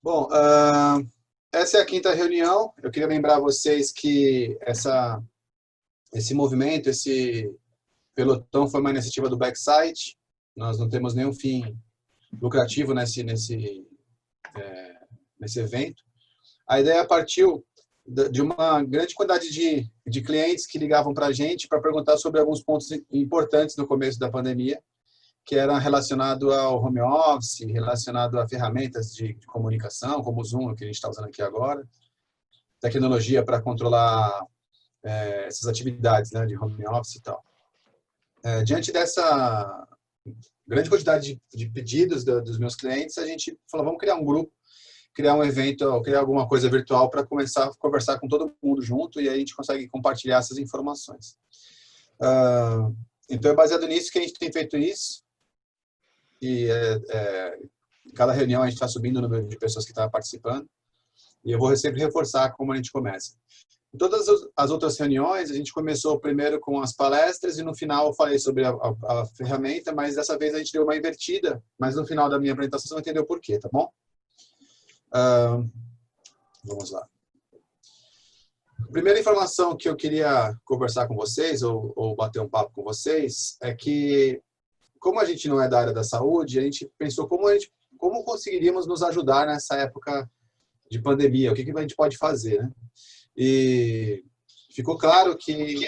Bom, essa é a quinta reunião. Eu queria lembrar vocês que esse movimento, esse pelotão foi uma iniciativa do Backside. Nós não temos nenhum fim lucrativo nesse evento. A ideia partiu de uma grande quantidade de clientes que ligavam para a gente para perguntar sobre alguns pontos importantes no começo da pandemia, que era relacionado ao home office, relacionado a ferramentas de comunicação, como o Zoom, que a gente está usando aqui agora, tecnologia para controlar essas atividades, né, de home office e tal. Diante dessa grande quantidade de pedidos dos meus clientes, a gente falou, vamos criar um grupo, criar um evento, criar alguma coisa virtual para começar a conversar com todo mundo junto e aí a gente consegue compartilhar essas informações. Então, é baseado nisso que a gente tem feito isso. E em cada reunião a gente está subindo o número de pessoas que estão participando. E eu vou sempre reforçar como a gente começa. Em todas as outras reuniões, a gente começou primeiro com as palestras e no final eu falei sobre a ferramenta, mas dessa vez a gente deu uma invertida, mas no final da minha apresentação você vai entender o porquê, tá bom? Vamos lá. A primeira informação que eu queria conversar com vocês, ou bater um papo com vocês, é que, como a gente não é da área da saúde, a gente pensou como conseguiríamos nos ajudar nessa época de pandemia, o que a gente pode fazer, né? E ficou claro que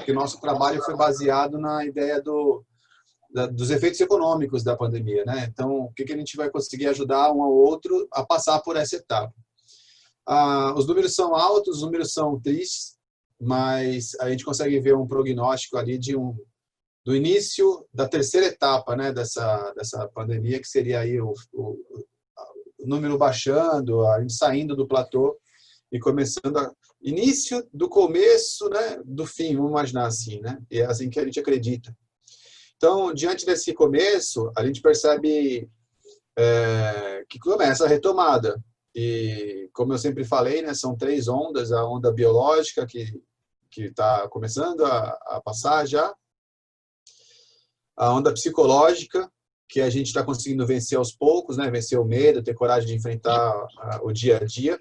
o nosso trabalho foi baseado na ideia dos efeitos econômicos da pandemia, né? Então, o que a gente vai conseguir ajudar um ao outro a passar por essa etapa? Os números são altos, os números são tristes, mas a gente consegue ver um prognóstico ali do início da terceira etapa, né, dessa pandemia, que seria aí o número baixando, a gente saindo do platô e começando início do começo, né, do fim, vamos imaginar assim, né? E é assim que a gente acredita. Então, diante desse começo, a gente percebe que começa a retomada. E, como eu sempre falei, né, são 3 ondas, a onda biológica, que está começando a passar já, a onda psicológica, que a gente está conseguindo vencer aos poucos, né, vencer o medo, ter coragem de enfrentar o dia a dia,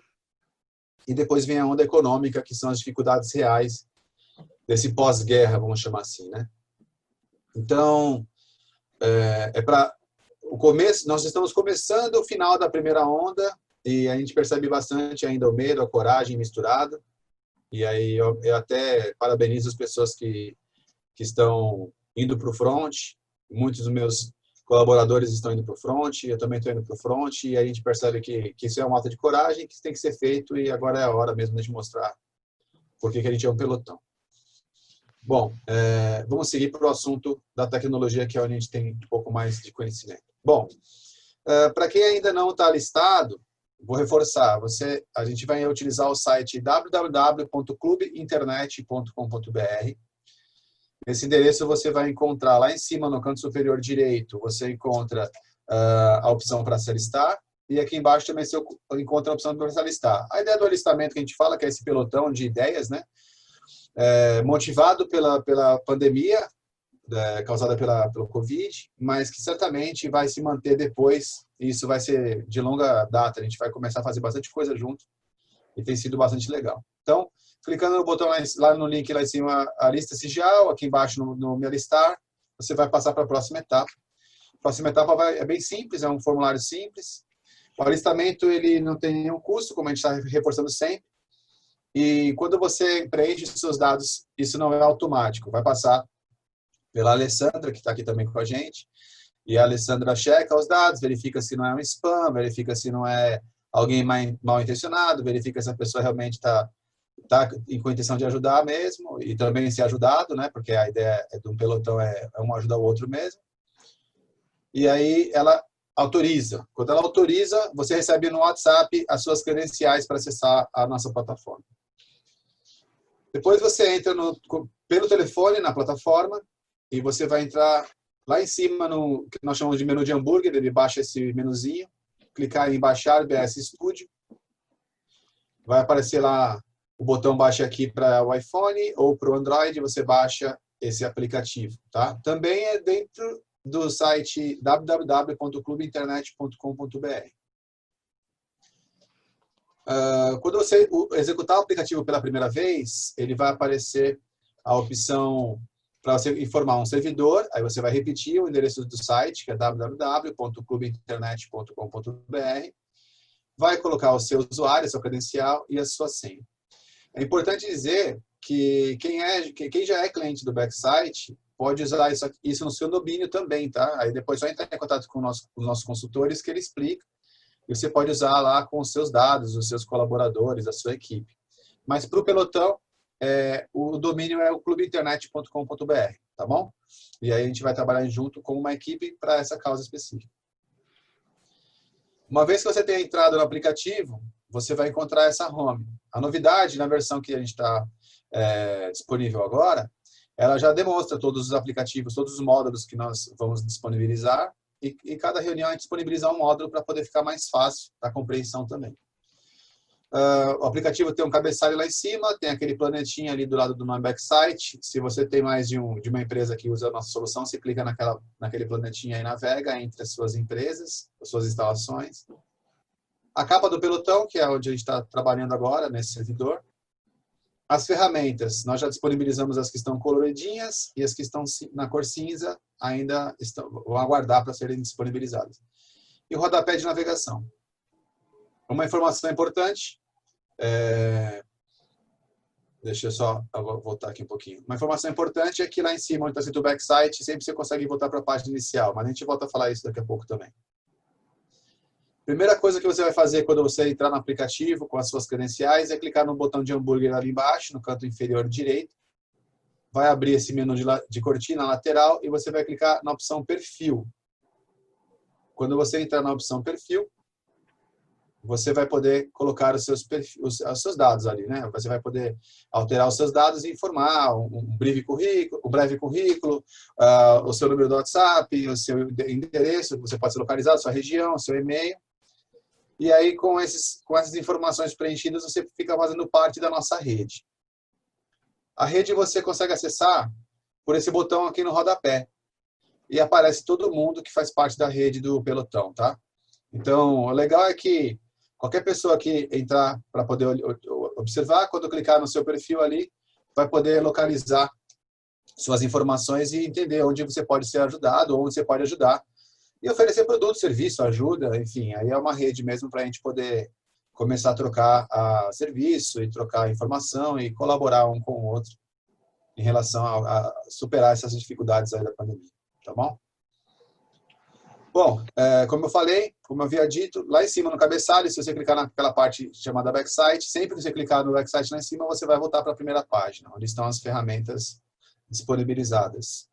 e depois vem a onda econômica, que são as dificuldades reais desse pós-guerra, vamos chamar assim, né? Então, para o começo, nós estamos começando o final da primeira onda, e a gente percebe bastante ainda o medo, a coragem misturada. E aí eu até parabenizo as pessoas que estão indo para o front. Muitos dos meus colaboradores estão indo para o front, eu também estou indo para o front, e a gente percebe que isso é uma ato de coragem, que tem que ser feito, e agora é a hora mesmo de mostrar por que a gente é um pelotão. Bom, vamos seguir para o assunto da tecnologia, que é onde a gente tem um pouco mais de conhecimento. Bom, para quem ainda não está listado, vou reforçar, a gente vai utilizar o site www.clubeinternet.com.br. Nesse endereço você vai encontrar lá em cima, no canto superior direito, você encontra a opção para se alistar, e aqui embaixo também você encontra a opção para se alistar. A ideia do alistamento que a gente fala, que é esse pelotão de ideias, né? Motivado pela pandemia, causada pelo Covid, mas que certamente vai se manter depois, e isso vai ser de longa data, a gente vai começar a fazer bastante coisa junto, e tem sido bastante legal. Então, clicando no botão lá no link lá em cima, alista-se já, ou aqui embaixo no Me Alistar, você vai passar para a próxima etapa. A próxima etapa é bem simples, é um formulário simples. O alistamento ele não tem nenhum custo, como a gente está reforçando sempre, e quando você preenche os seus dados, isso não é automático, vai passar pela Alessandra, que está aqui também com a gente, e a Alessandra checa os dados, verifica se não é um spam, verifica se não é alguém mal intencionado, verifica se a pessoa realmente está com a intenção de ajudar mesmo, e também ser ajudado, né, porque a ideia de um pelotão é um ajudar o outro mesmo. E aí ela autoriza. Quando ela autoriza, você recebe no WhatsApp as suas credenciais para acessar a nossa plataforma. Depois você entra pelo telefone na plataforma, e você vai entrar lá em cima no que nós chamamos de menu de hambúrguer, ele baixa esse menuzinho, clicar em baixar BS Studio, vai aparecer lá o botão baixa aqui para o iPhone ou para o Android, você baixa esse aplicativo, tá? Também é dentro do site www.clubeinternet.com.br. Quando você executar o aplicativo pela primeira vez, ele vai aparecer a opção para você informar um servidor, aí você vai repetir o endereço do site, que é www.clubeinternet.com.br, vai colocar o seu usuário, seu credencial e a sua senha. É importante dizer que quem já é cliente do Backsite pode usar isso no seu domínio também, tá? Aí depois só entrar em contato com os nossos consultores que ele explica. E você pode usar lá com os seus dados, os seus colaboradores, a sua equipe. Mas para o pelotão, o domínio é o clubeinternet.com.br, tá bom? E aí a gente vai trabalhar junto com uma equipe para essa causa específica. Uma vez que você tenha entrado no aplicativo, você vai encontrar essa home. A novidade na versão que a gente está disponível agora, ela já demonstra todos os aplicativos, todos os módulos que nós vamos disponibilizar, e cada reunião a gente disponibilizar um módulo para poder ficar mais fácil a compreensão também. O aplicativo tem um cabeçalho lá em cima, tem aquele planetinha ali do lado do nome Backsite. Se você tem mais de uma empresa que usa a nossa solução, você clica naquele planetinha e navega entre as suas empresas, as suas instalações. A capa do pelotão, que é onde a gente está trabalhando agora, nesse servidor. As ferramentas, nós já disponibilizamos as que estão coloridinhas e as que estão na cor cinza ainda vão aguardar para serem disponibilizadas. E o rodapé de navegação. Uma informação importante, deixa eu só voltar aqui um pouquinho. Uma informação importante é que lá em cima, onde está escrito Backsite, sempre você consegue voltar para a página inicial, mas a gente volta a falar isso daqui a pouco também. Primeira coisa que você vai fazer quando você entrar no aplicativo com as suas credenciais é clicar no botão de hambúrguer ali embaixo, no canto inferior direito. Vai abrir esse menu de cortina lateral e você vai clicar na opção Perfil. Quando você entrar na opção Perfil, você vai poder colocar os seus dados ali, né? Você vai poder alterar os seus dados e informar um breve currículo, o seu número do WhatsApp, o seu endereço, você pode ser localizado, sua região, seu e-mail. E aí, com essas informações preenchidas, você fica fazendo parte da nossa rede. A rede você consegue acessar por esse botão aqui no rodapé. E aparece todo mundo que faz parte da rede do pelotão, tá? Então, o legal é que qualquer pessoa que entrar para poder observar, quando clicar no seu perfil ali, vai poder localizar suas informações e entender onde você pode ser ajudado, onde você pode ajudar. E oferecer produto, serviço, ajuda, enfim, aí é uma rede mesmo para a gente poder começar a trocar serviço e trocar informação e colaborar um com o outro em relação a superar essas dificuldades aí da pandemia, tá bom? Bom, como eu falei, como eu havia dito, lá em cima no cabeçalho, se você clicar naquela parte chamada Backsite, sempre que você clicar no Backsite lá em cima, você vai voltar para a primeira página, onde estão as ferramentas disponibilizadas.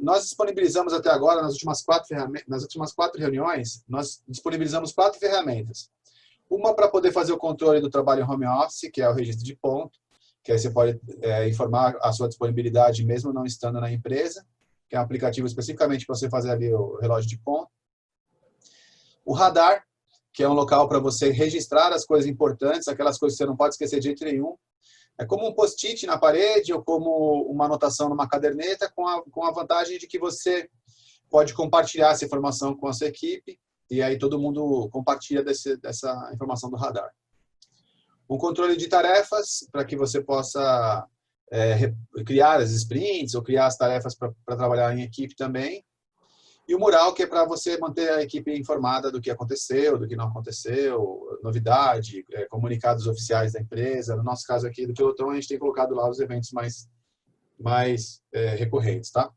Nós disponibilizamos até agora, nas últimas 4 reuniões, nós disponibilizamos 4 ferramentas. Uma para poder fazer o controle do trabalho em home office, que é o registro de ponto, que aí você pode informar a sua disponibilidade mesmo não estando na empresa, que é um aplicativo especificamente para você fazer ali o relógio de ponto. O radar, que é um local para você registrar as coisas importantes, aquelas coisas que você não pode esquecer de jeito nenhum. É como um post-it na parede ou como uma anotação numa caderneta, com a vantagem de que você pode compartilhar essa informação com a sua equipe e aí todo mundo compartilha dessa informação do radar. Um controle de tarefas para que você possa criar as sprints ou criar as tarefas para trabalhar em equipe também. E o mural, que é para você manter a equipe informada do que aconteceu, do que não aconteceu, novidade, comunicados oficiais da empresa. No nosso caso aqui do pelotão, a gente tem colocado lá os eventos mais recorrentes, tá?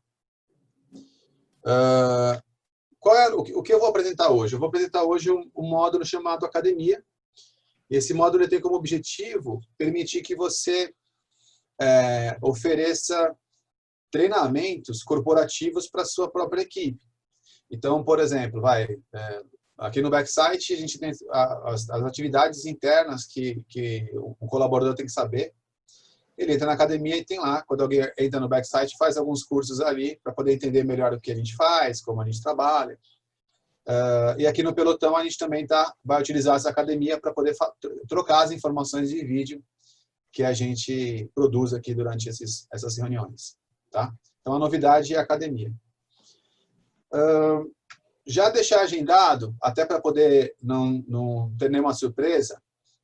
O que eu vou apresentar hoje? Eu vou apresentar hoje um módulo chamado Academia. Esse módulo tem como objetivo permitir que você ofereça treinamentos corporativos para a sua própria equipe. Então, por exemplo, aqui no Backsite a gente tem as atividades internas que o colaborador tem que saber. Ele entra na academia e tem lá, quando alguém entra no Backsite, faz alguns cursos ali para poder entender melhor o que a gente faz, como a gente trabalha. E aqui no pelotão a gente também vai utilizar essa academia para poder trocar as informações de vídeo que a gente produz aqui durante essas reuniões. Tá? Então, a novidade é a academia. já deixar agendado, até para poder não ter nenhuma surpresa,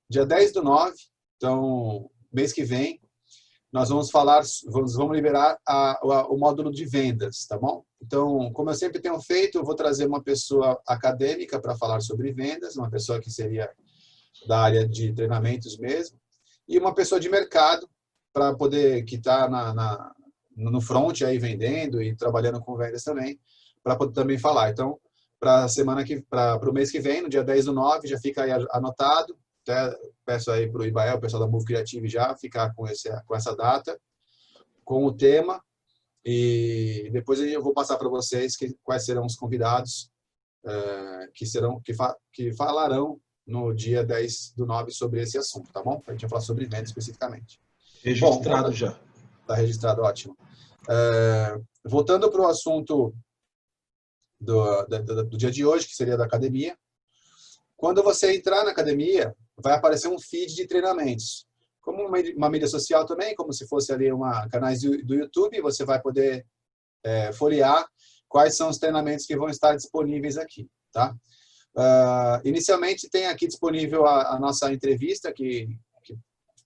dia 10/9, então, mês que vem, nós vamos liberar o módulo de vendas, tá bom? Então, como eu sempre tenho feito, eu vou trazer uma pessoa acadêmica para falar sobre vendas, uma pessoa que seria da área de treinamentos mesmo, e uma pessoa de mercado para poder, que está no front aí vendendo e trabalhando com vendas também, para poder também falar. Então, para o mês que vem, no dia 10/9, já fica aí anotado. Até peço aí para o Ibael, o pessoal da Move Creative, já ficar com essa data, com o tema, e depois eu vou passar para vocês quais serão os convidados que falarão no dia 10/9 sobre esse assunto, tá bom? A gente vai falar sobre vendas especificamente. Registrado já. Está registrado, ótimo. Voltando para o assunto do dia de hoje, que seria da academia. Quando você entrar na academia, vai aparecer um feed de treinamentos. Como uma mídia social também, como se fosse ali canais do YouTube, você vai poder folhear quais são os treinamentos que vão estar disponíveis aqui, tá? Inicialmente tem aqui disponível a nossa entrevista que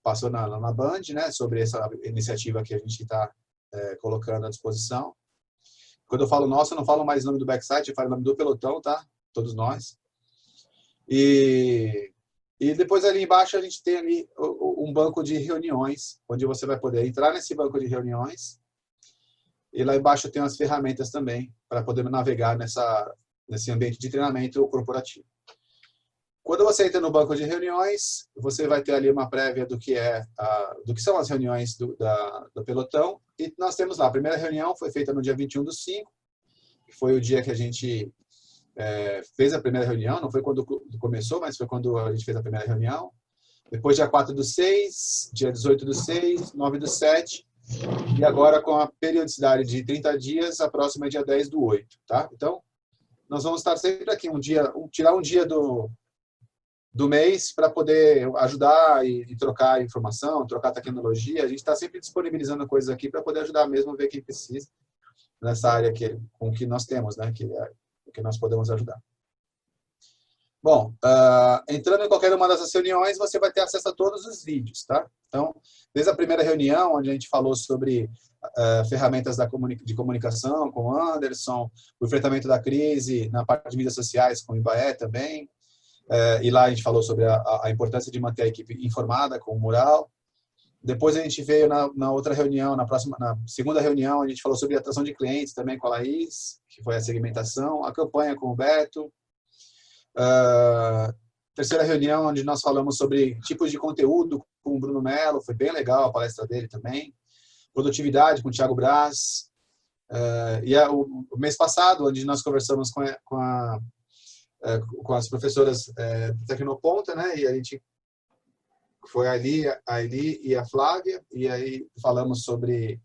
passou na Band, né, sobre essa iniciativa que a gente está colocando à disposição. Quando eu falo nossa, eu não falo mais o nome do backsite, eu falo o nome do pelotão, tá? Todos nós. E depois ali embaixo a gente tem ali um banco de reuniões, onde você vai poder entrar nesse banco de reuniões. E lá embaixo tem as ferramentas também para poder navegar nesse ambiente de treinamento corporativo. Quando você entra no banco de reuniões, você vai ter ali uma prévia do que são as reuniões do pelotão. E nós temos lá, a primeira reunião foi feita no dia 21/5, que foi o dia que a gente fez a primeira reunião, não foi quando começou, mas foi quando a gente fez a primeira reunião. Depois dia 4/6, dia 18/6, 9/7, e agora com a periodicidade de 30 dias, a próxima é dia 10/8, tá? Então, nós vamos estar sempre aqui tirar um dia do mês para poder ajudar e trocar informação, trocar tecnologia. A gente está sempre disponibilizando coisas aqui para poder ajudar mesmo a ver quem precisa nessa área com que nós temos, né? Que nós podemos ajudar. Bom, entrando em qualquer uma dessas reuniões, você vai ter acesso a todos os vídeos, tá? Então, desde a primeira reunião, onde a gente falou sobre ferramentas de comunicação com o Anderson, o enfrentamento da crise na parte de mídias sociais com o Ibaé também, e lá a gente falou sobre a importância de manter a equipe informada com o mural. Depois a gente veio na outra reunião, na segunda reunião, a gente falou sobre atração de clientes também com a Laís, que foi a segmentação, a campanha com o Beto. Terceira reunião, onde nós falamos sobre tipos de conteúdo com o Bruno Mello, foi bem legal a palestra dele também. Produtividade com o Thiago Braz. E o mês passado, onde nós conversamos com as professoras do Tecnoponta, né? E a gente foi a Eli e a Flávia, e aí falamos sobre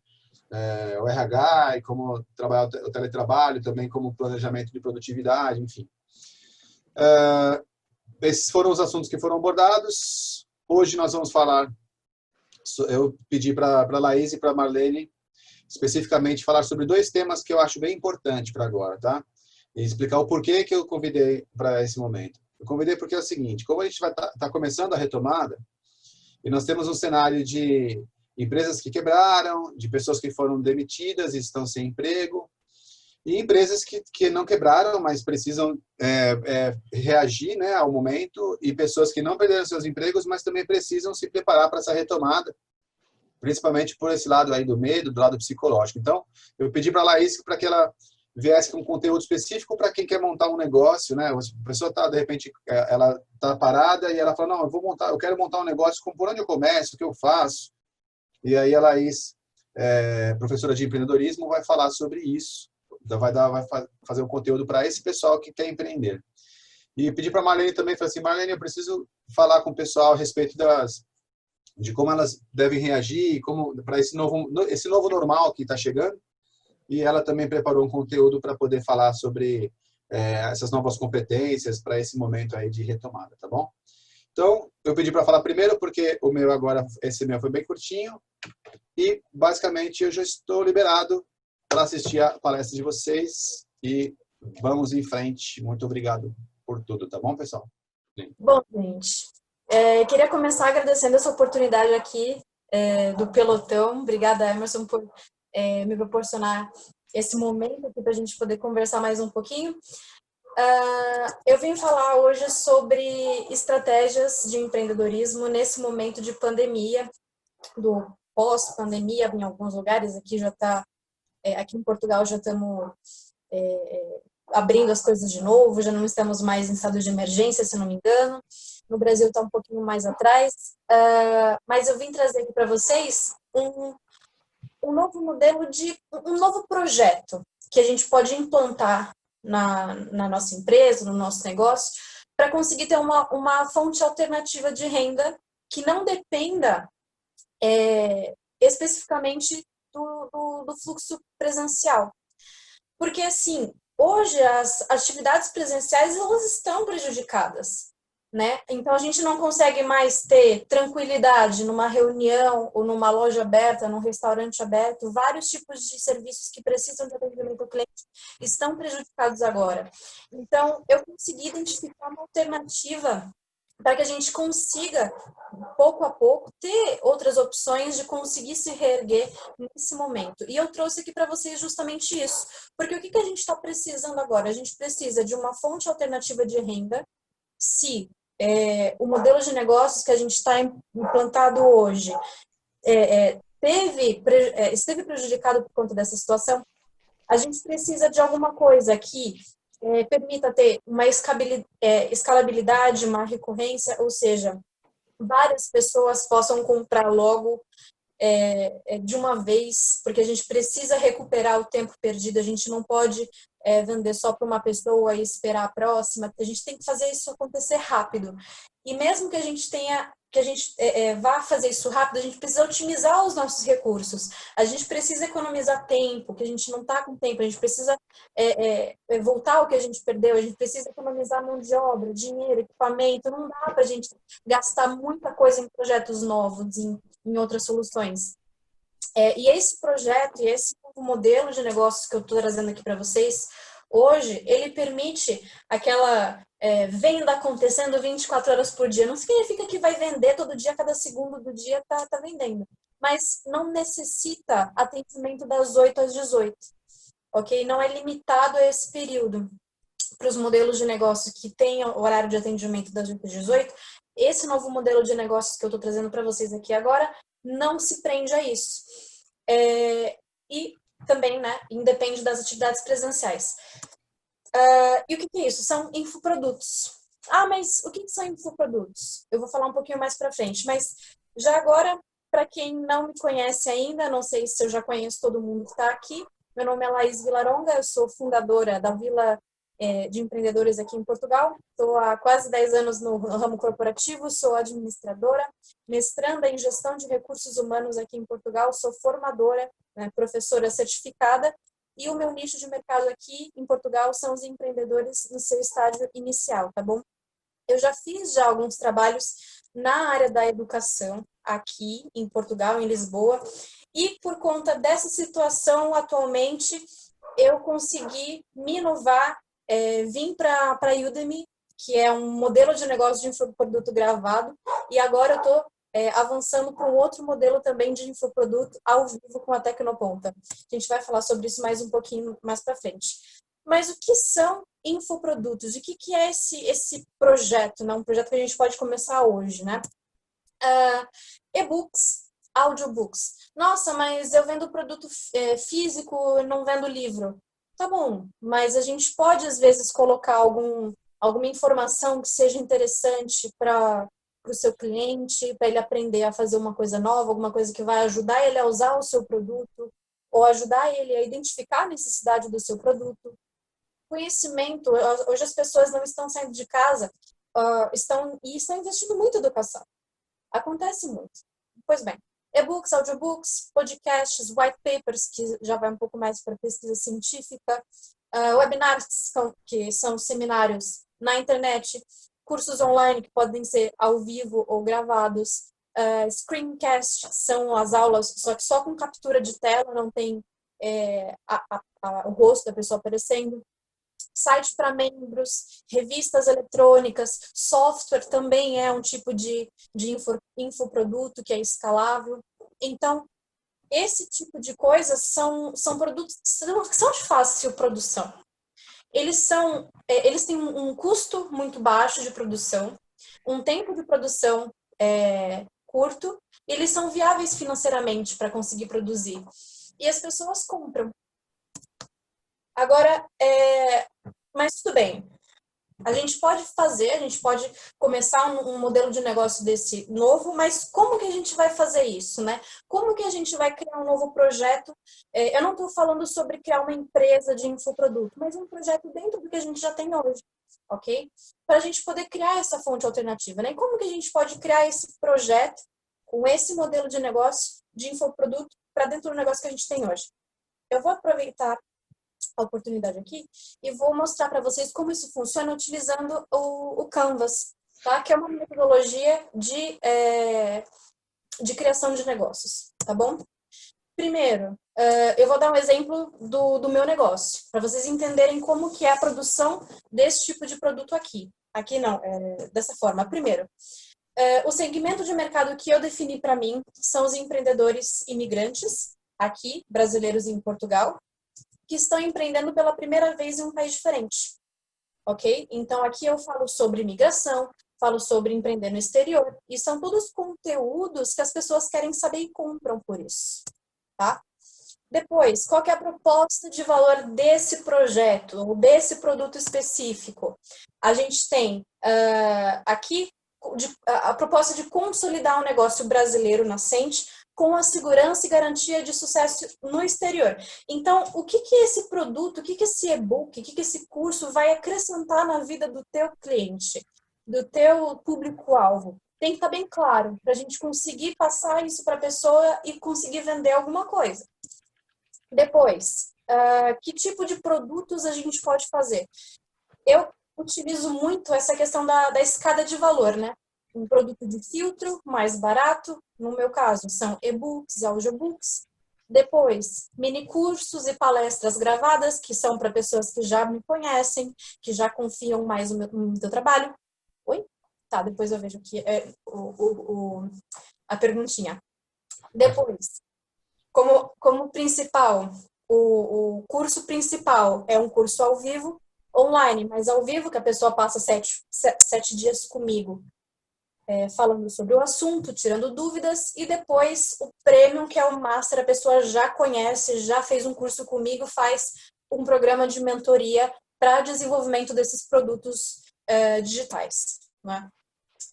o RH e como trabalhar o teletrabalho, também como planejamento de produtividade, enfim. Esses foram os assuntos que foram abordados. Hoje nós vamos falar, eu pedi para a Laís e para a Marlene, especificamente falar sobre 2 temas que eu acho bem importante para agora, tá? E explicar o porquê que eu convidei para esse momento. Eu convidei porque é o seguinte, como a gente vai estar começando a retomada, e nós temos um cenário de empresas que quebraram, de pessoas que foram demitidas e estão sem emprego, e empresas que não quebraram, mas precisam reagir, né, ao momento, e pessoas que não perderam seus empregos, mas também precisam se preparar para essa retomada, principalmente por esse lado aí do medo, do lado psicológico. Então, eu pedi para a Laís para que ela viesse com um conteúdo específico para quem quer montar um negócio, né? A pessoa está, de repente, ela está parada e ela fala, não, eu quero montar um negócio, por onde eu começo, o que eu faço? E aí a Laís, professora de empreendedorismo, vai falar sobre isso. Então, vai fazer um conteúdo para esse pessoal que quer empreender. E pedi para a Marlene também, falei assim, Marlene, eu preciso falar com o pessoal a respeito de como elas devem reagir, para esse novo normal que está chegando. E ela também preparou um conteúdo para poder falar sobre essas novas competências para esse momento aí de retomada, tá bom? Então, eu pedi para falar primeiro porque esse meu foi bem curtinho e, basicamente, eu já estou liberado para assistir a palestra de vocês e vamos em frente. Muito obrigado por tudo, tá bom, pessoal? Bom, gente, queria começar agradecendo essa oportunidade aqui do Pelotão. Obrigada, Emerson, por me proporcionar esse momento aqui para a gente poder conversar mais um pouquinho. Eu vim falar hoje sobre estratégias de empreendedorismo nesse momento de pandemia, do pós-pandemia, em alguns lugares. Aqui já está, aqui em Portugal já estamos abrindo as coisas de novo, já não estamos mais em estado de emergência, se não me engano. No Brasil está um pouquinho mais atrás. Mas eu vim trazer aqui para vocês um novo modelo um novo projeto que a gente pode implantar na nossa empresa, no nosso negócio, para conseguir ter uma fonte alternativa de renda que não dependa especificamente do fluxo presencial. Porque, assim, hoje as atividades presenciais elas estão prejudicadas, né? Então, a gente não consegue mais ter tranquilidade numa reunião ou numa loja aberta, num restaurante aberto. Vários tipos de serviços que precisam de atendimento ao cliente estão prejudicados agora. Então, eu consegui identificar uma alternativa para que a gente consiga, pouco a pouco, ter outras opções de conseguir se reerguer nesse momento. E eu trouxe aqui para vocês justamente isso. Porque o que a gente está precisando agora? A gente precisa de uma fonte alternativa de renda, se o modelo de negócios que a gente está implantado hoje esteve prejudicado por conta dessa situação, a gente precisa de alguma coisa que permita ter uma escalabilidade, uma recorrência, ou seja, várias pessoas possam comprar logo de uma vez, porque a gente precisa recuperar o tempo perdido, a gente não pode vender só para uma pessoa e esperar a próxima, a gente tem que fazer isso acontecer rápido. E mesmo que a gente vá fazer isso rápido, a gente precisa otimizar os nossos recursos, a gente precisa economizar tempo, que a gente não está com tempo, a gente precisa voltar o que a gente perdeu, a gente precisa economizar mão de obra, dinheiro, equipamento, não dá para a gente gastar muita coisa em projetos novos, em outras soluções. E esse projeto, e esse novo modelo de negócios que eu estou trazendo aqui para vocês, hoje, ele permite aquela venda acontecendo 24 horas por dia. Não significa que vai vender todo dia, cada segundo do dia tá vendendo. Mas não necessita atendimento das 8 às 18, ok? Não é limitado a esse período. Para os modelos de negócio que têm horário de atendimento das 8 às 18, esse novo modelo de negócios que eu estou trazendo para vocês aqui agora não se prende a isso. E também, né, independe das atividades presenciais. E o que é isso? São infoprodutos. Mas o que são infoprodutos? Eu vou falar um pouquinho mais para frente, mas já agora, para quem não me conhece ainda, não sei se eu já conheço todo mundo que está aqui, meu nome é Laís Vilaronga, eu sou fundadora da Vila de Empreendedores aqui em Portugal. Estou há quase 10 anos no ramo corporativo, sou administradora, mestranda em gestão de recursos humanos aqui em Portugal, sou formadora, né, professora certificada, e o meu nicho de mercado aqui em Portugal são os empreendedores no seu estágio inicial, tá bom? Eu já fiz alguns trabalhos na área da educação aqui em Portugal, em Lisboa, e por conta dessa situação atualmente eu consegui me inovar, vim para a Udemy, que é um modelo de negócio de infoproduto gravado, e agora eu estou avançando para um outro modelo também de infoproduto ao vivo com a Tecnoponta. A gente vai falar sobre isso mais um pouquinho mais para frente. Mas o que são infoprodutos? O que é esse projeto, né? Um projeto que a gente pode começar hoje, né? E-books, audiobooks. Nossa, mas eu vendo produto físico, eu não vendo livro. Tá bom, mas a gente pode, às vezes, colocar alguma informação que seja interessante para o seu cliente, para ele aprender a fazer uma coisa nova, alguma coisa que vai ajudar ele a usar o seu produto, ou ajudar ele a identificar a necessidade do seu produto. Conhecimento, hoje as pessoas não estão saindo de casa, estão investindo muito em educação. Acontece muito. Pois bem, e-books, audiobooks, podcasts, white papers, que já vai um pouco mais para pesquisa científica, webinars, que são seminários na internet, cursos online que podem ser ao vivo ou gravados, screencasts, são as aulas, só que só com captura de tela, não tem o rosto da pessoa aparecendo, site para membros, revistas eletrônicas, software também é um tipo de infoproduto que é escalável. Então, esse tipo de coisas são produtos que são de fácil produção. Eles têm um custo muito baixo de produção, um tempo de produção curto, e eles são viáveis financeiramente para conseguir produzir. E as pessoas compram. Agora, mas tudo bem. A gente pode começar um modelo de negócio desse novo, mas como que a gente vai fazer isso, né? Como que a gente vai criar um novo projeto? Eu não estou falando sobre criar uma empresa de infoproduto, mas um projeto dentro do que a gente já tem hoje, ok? Para a gente poder criar essa fonte alternativa, né? E como que a gente pode criar esse projeto com esse modelo de negócio de infoproduto para dentro do negócio que a gente tem hoje? Eu vou aproveitar a oportunidade aqui e vou mostrar para vocês como isso funciona utilizando o Canvas, tá? Que é uma metodologia de criação de negócios, tá bom? Primeiro, eu vou dar um exemplo do meu negócio, para vocês entenderem como que é a produção desse tipo de produto aqui. Aqui não, dessa forma. Primeiro, o segmento de mercado que eu defini para mim são os empreendedores imigrantes, aqui, brasileiros em Portugal, que estão empreendendo pela primeira vez em um país diferente, ok? Então, aqui eu falo sobre imigração, falo sobre empreender no exterior, e são todos conteúdos que as pessoas querem saber e compram por isso, tá? Depois, qual que é a proposta de valor desse projeto, ou desse produto específico? A gente tem aqui a proposta de consolidar um negócio brasileiro nascente com a segurança e garantia de sucesso no exterior. Então, o que esse produto, o que esse e-book, o que esse curso vai acrescentar na vida do teu cliente, do teu público-alvo? Tem que estar bem claro, para a gente conseguir passar isso para a pessoa e conseguir vender alguma coisa. Depois, que tipo de produtos a gente pode fazer? Eu utilizo muito essa questão da escada de valor, né? Um produto de filtro mais barato, no meu caso, são e-books, audiobooks. Depois, mini cursos e palestras gravadas, que são para pessoas que já me conhecem, que já confiam mais no meu trabalho. Oi? Tá, depois eu vejo aqui a perguntinha. Depois, como principal, o curso principal é um curso ao vivo, online, mas ao vivo, que a pessoa passa 7 dias comigo, falando sobre o assunto, tirando dúvidas, e depois o Premium, que é o Master, a pessoa já conhece, já fez um curso comigo, faz um programa de mentoria para desenvolvimento desses produtos digitais, né?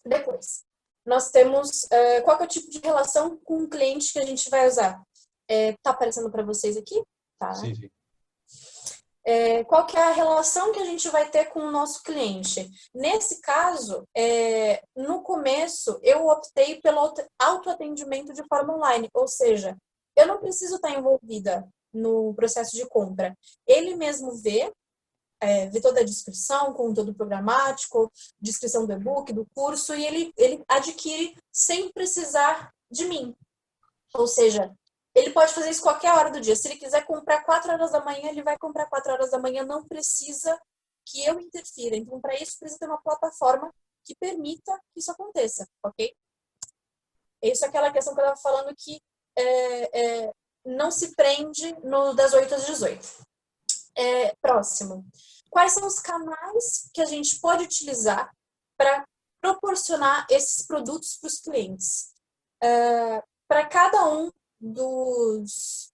Depois, nós temos qual que é o tipo de relação com o cliente que a gente vai usar? Tá aparecendo para vocês aqui? Tá, né? Sim, sim. Qual que é a relação que a gente vai ter com o nosso cliente? Nesse caso, no começo, eu optei pelo autoatendimento de forma online, ou seja, eu não preciso estar envolvida no processo de compra. Ele mesmo vê toda a descrição, conteúdo programático, descrição do e-book, do curso, e ele adquire sem precisar de mim. Ou seja, ele pode fazer isso qualquer hora do dia. Se ele quiser comprar 4 horas da manhã, ele vai comprar 4 horas da manhã. Não precisa que eu interfira. Então, para isso, precisa ter uma plataforma que permita que isso aconteça, ok? Isso é aquela questão que eu estava falando que não se prende no das 8 às 18. Próximo. Quais são os canais que a gente pode utilizar para proporcionar esses produtos para os clientes? Para cada um dos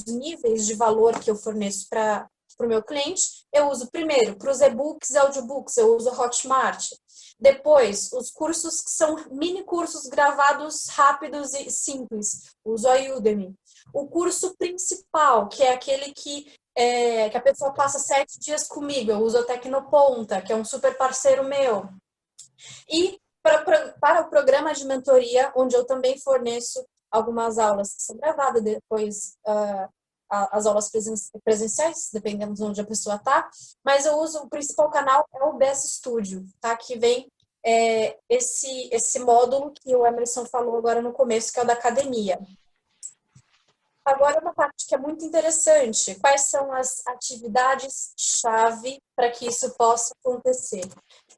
níveis de valor que eu forneço para o meu cliente, eu uso primeiro para os e-books e audiobooks, eu uso Hotmart. Depois, os cursos que são mini cursos gravados rápidos e simples, uso a Udemy. O curso principal, que é aquele que a pessoa passa 7 dias comigo, eu uso a Tecnoponta, que é um super parceiro meu. E para o programa de mentoria, onde eu também forneço algumas aulas que são gravadas, depois as aulas presenciais, dependendo de onde a pessoa está, mas eu uso o principal canal é o BS Studio, tá? Que vem esse módulo que o Emerson falou agora no começo, que é o da academia. Agora, uma parte que é muito interessante. Quais são as atividades-chave para que isso possa acontecer?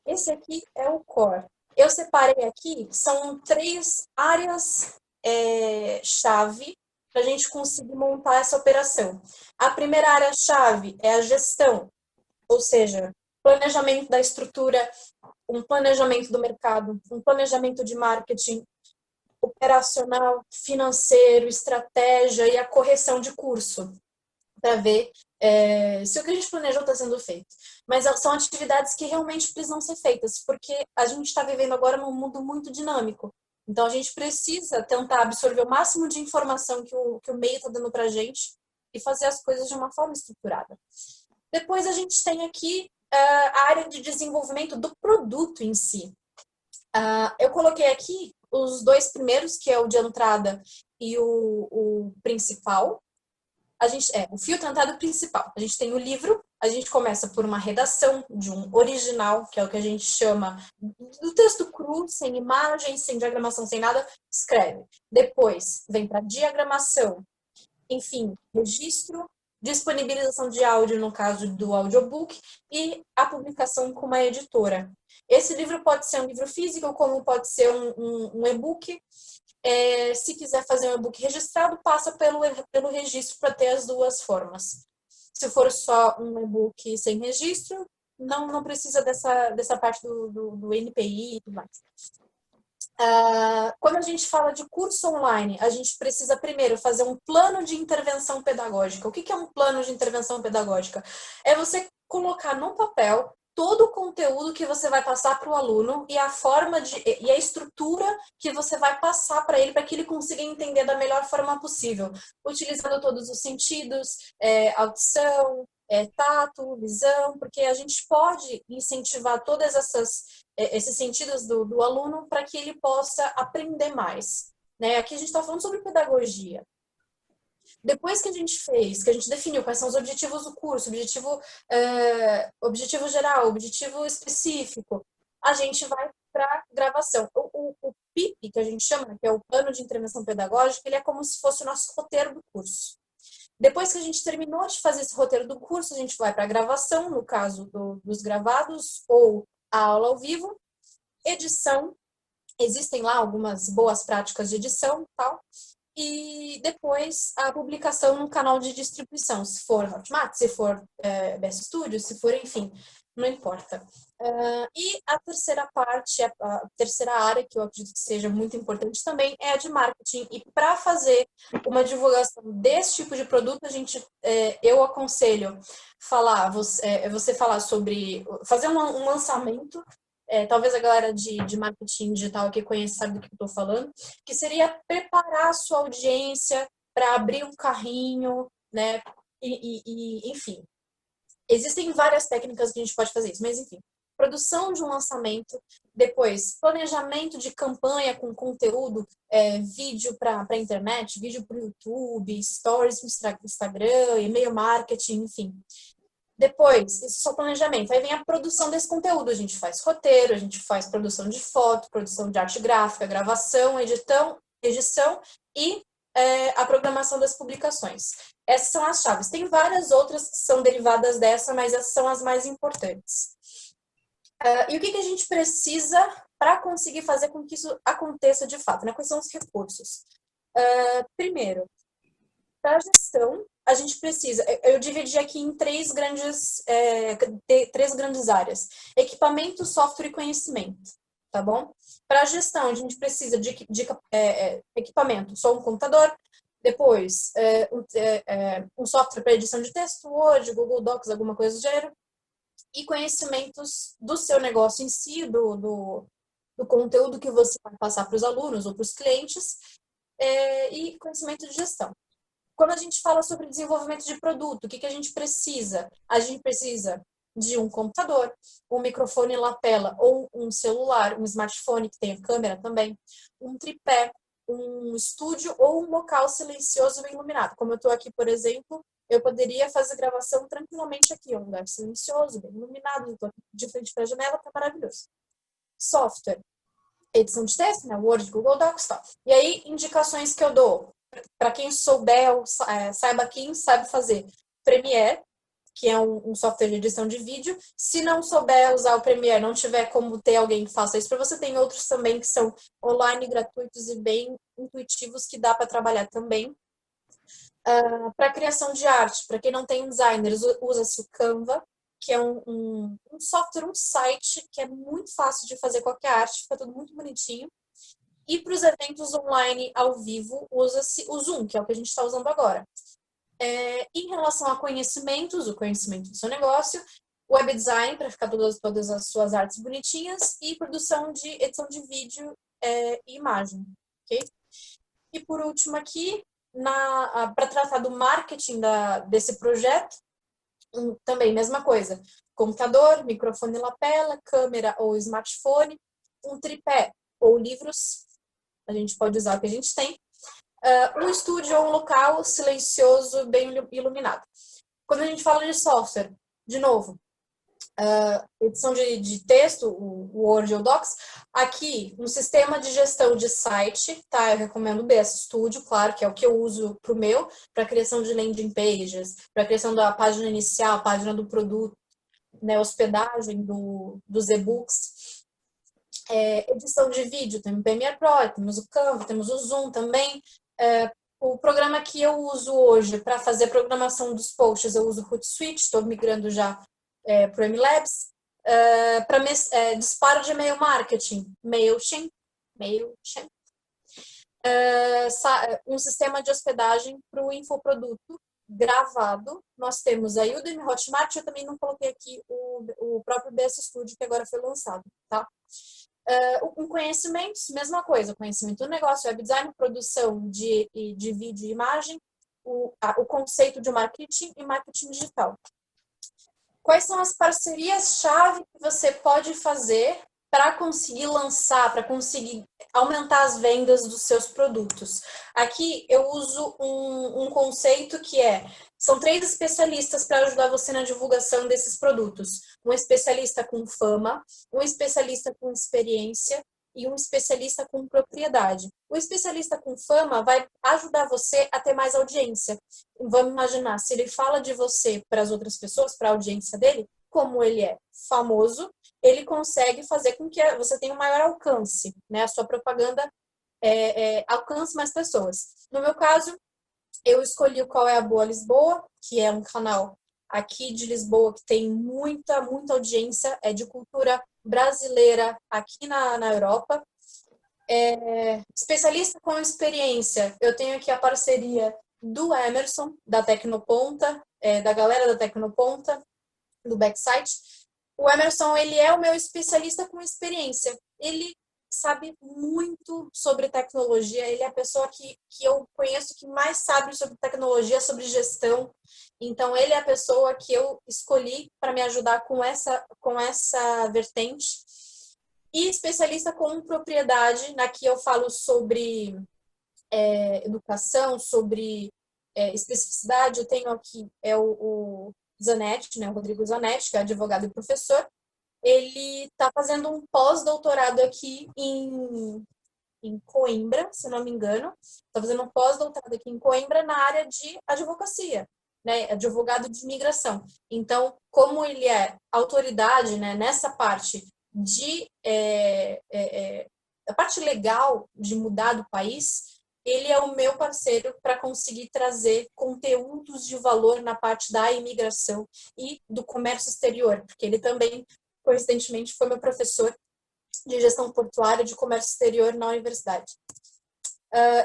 Esse aqui é o core. Eu separei aqui, são 3 áreas-chave para a gente conseguir montar essa operação. A primeira área-chave é a gestão, ou seja, planejamento da estrutura, um planejamento do mercado, um planejamento de marketing, operacional, financeiro, estratégia e a correção de curso, para ver se o que a gente planejou está sendo feito. Mas são atividades que realmente precisam ser feitas, porque a gente está vivendo agora num mundo muito dinâmico. Então, a gente precisa tentar absorver o máximo de informação que o meio está dando para a gente e fazer as coisas de uma forma estruturada. Depois, a gente tem aqui a área de desenvolvimento do produto em si. Eu coloquei aqui os 2 primeiros, que é o de entrada e o principal. O filtro entrada principal. A gente tem o livro, a gente começa por uma redação de um original, que é o que a gente chama do texto cru, sem imagem, sem diagramação, sem nada, escreve. Depois vem para diagramação, enfim, registro, disponibilização de áudio, no caso do audiobook, e a publicação com uma editora. Esse livro pode ser um livro físico, como pode ser um e-book. Se quiser fazer um e-book registrado, passa pelo registro para ter as 2 formas. Se for só um e-book sem registro, não precisa dessa parte do NPI e tudo mais. Quando a gente fala de curso online, a gente precisa primeiro fazer um plano de intervenção pedagógica. O que é um plano de intervenção pedagógica? É você colocar no papel todo o conteúdo que você vai passar para o aluno e a forma e a estrutura que você vai passar para ele, para que ele consiga entender da melhor forma possível, utilizando todos os sentidos, audição, tato, visão, porque a gente pode incentivar todas esses sentidos do aluno para que ele possa aprender mais. Né? Aqui a gente está falando sobre pedagogia. Depois que a gente definiu quais são os objetivos do curso, objetivo geral, objetivo específico, a gente vai para a gravação. O PIP, que a gente chama, que é o Plano de Intervenção Pedagógica, ele é como se fosse o nosso roteiro do curso. Depois que a gente terminou de fazer esse roteiro do curso, a gente vai para a gravação, no caso dos gravados, ou a aula ao vivo, edição, existem lá algumas boas práticas de edição e tal, e depois a publicação no canal de distribuição, se for Hotmart, se for Best Studio, se for, enfim, não importa. E a terceira parte, a terceira área, que eu acredito que seja muito importante também, é a de marketing. E para fazer uma divulgação desse tipo de produto, eu aconselho você falar sobre, fazer um lançamento. Talvez a galera de marketing digital que conhece sabe do que eu estou falando, que seria preparar a sua audiência para abrir um carrinho, né? Enfim, existem várias técnicas que a gente pode fazer isso, mas enfim, produção de um lançamento, depois planejamento de campanha com conteúdo, vídeo para a internet, vídeo para o YouTube, stories no Instagram, e-mail marketing, enfim. Depois, isso é só planejamento. Aí vem a produção desse conteúdo. A gente faz roteiro, a gente faz produção de foto, produção de arte gráfica, gravação, edição e a programação das publicações. Essas são as chaves. Tem várias outras que são derivadas dessa, mas essas são as mais importantes. E o que a gente precisa para conseguir fazer com que isso aconteça de fato, né? Quais são os recursos? Primeiro, para a gestão, a gente precisa, eu dividi aqui em três grandes áreas: equipamento, software e conhecimento, tá bom? Para a gestão, a gente precisa de equipamento, só um computador, depois um software para edição de texto, Word, Google Docs, alguma coisa do gênero, e conhecimentos do seu negócio em si, do conteúdo que você vai passar para os alunos ou para os clientes, e conhecimento de gestão. Quando a gente fala sobre desenvolvimento de produto, o que a gente precisa? A gente precisa de um computador, um microfone lapela ou um celular, um smartphone que tenha câmera também, um tripé, um estúdio ou um local silencioso e bem iluminado. Como eu estou aqui, por exemplo, eu poderia fazer gravação tranquilamente aqui, um lugar silencioso, bem iluminado, estou aqui de frente para a janela, tá maravilhoso. Software, edição de texto, né? Word, Google Docs, tal. E aí, indicações que eu dou: para quem souber, saiba quem sabe fazer Premiere, que é um software de edição de vídeo. Se não souber usar o Premiere, não tiver como ter alguém que faça isso para você, tem outros também que são online, gratuitos e bem intuitivos, que dá para trabalhar também. Para criação de arte, para quem não tem designer, usa-se o Canva, que é um software, um site que é muito fácil de fazer qualquer arte, fica tudo muito bonitinho. E para os eventos online ao vivo, usa-se o Zoom, que é o que a gente está usando agora. Em relação a conhecimentos, o conhecimento do seu negócio, web design, para ficar todas as suas artes bonitinhas, e produção de edição de vídeo e imagem. Okay? E por último aqui, para tratar do marketing desse projeto, também mesma coisa. Computador, microfone lapela, câmera ou smartphone, um tripé ou livros, a gente pode usar o que a gente tem, um estúdio ou um local silencioso, bem iluminado. Quando a gente fala de software, de novo, edição de texto, o Word ou Docs, aqui um sistema de gestão de site, tá? Eu recomendo o BS Studio, claro, que é o que eu uso para o meu, para criação de landing pages, para criação da página inicial, página do produto, né, hospedagem dos e-books. Edição de vídeo, tem o Premiere Pro, temos o Canva, temos o Zoom também. O programa que eu uso hoje para fazer programação dos posts, eu uso o Hootsuite, estou migrando já para o MLabs. Para disparo de e-mail marketing, MailChimp. Um sistema de hospedagem para o infoproduto gravado. Nós temos a Udemy, Hotmart, eu também não coloquei aqui o próprio BS Studio, que agora foi lançado, tá? Com conhecimentos, mesma coisa, conhecimento do negócio, web design, produção de vídeo e imagem, o conceito de marketing e marketing digital. Quais são as parcerias-chave que você pode fazer para conseguir lançar, para conseguir aumentar as vendas dos seus produtos? Aqui eu uso um conceito que são 3 especialistas para ajudar você na divulgação desses produtos. Um especialista com fama, um especialista com experiência e um especialista com propriedade. O especialista com fama vai ajudar você a ter mais audiência. Vamos imaginar, se ele fala de você para as outras pessoas, para a audiência dele, como ele é famoso, ele consegue fazer com que você tenha um maior alcance, né? A sua propaganda alcance mais pessoas. No meu caso, eu escolhi o Qual é a Boa Lisboa, que é um canal aqui de Lisboa que tem muita audiência, de cultura brasileira aqui na Europa. Especialista com experiência, eu tenho aqui a parceria do Emerson, da Tecnoponta, da galera da Tecnoponta, do Backsite. O Emerson, ele é o meu especialista com experiência. Ele sabe muito sobre tecnologia, ele é a pessoa que eu conheço que mais sabe sobre tecnologia, sobre gestão. Então, ele é a pessoa que eu escolhi para me ajudar com essa vertente. E especialista com propriedade, aqui eu falo sobre educação, sobre especificidade. Eu tenho aqui o Zanetti, né, o Rodrigo Zanetti, que é advogado e professor. Ele está fazendo um pós-doutorado aqui em Coimbra, se não me engano. Está fazendo um pós-doutorado aqui em Coimbra na área de advocacia, né, advogado de imigração. Então, como ele é autoridade, né, nessa parte a parte legal de mudar do país, ele é o meu parceiro para conseguir trazer conteúdos de valor na parte da imigração e do comércio exterior, porque ele também, coincidentemente, foi meu professor de gestão portuária de comércio exterior na universidade.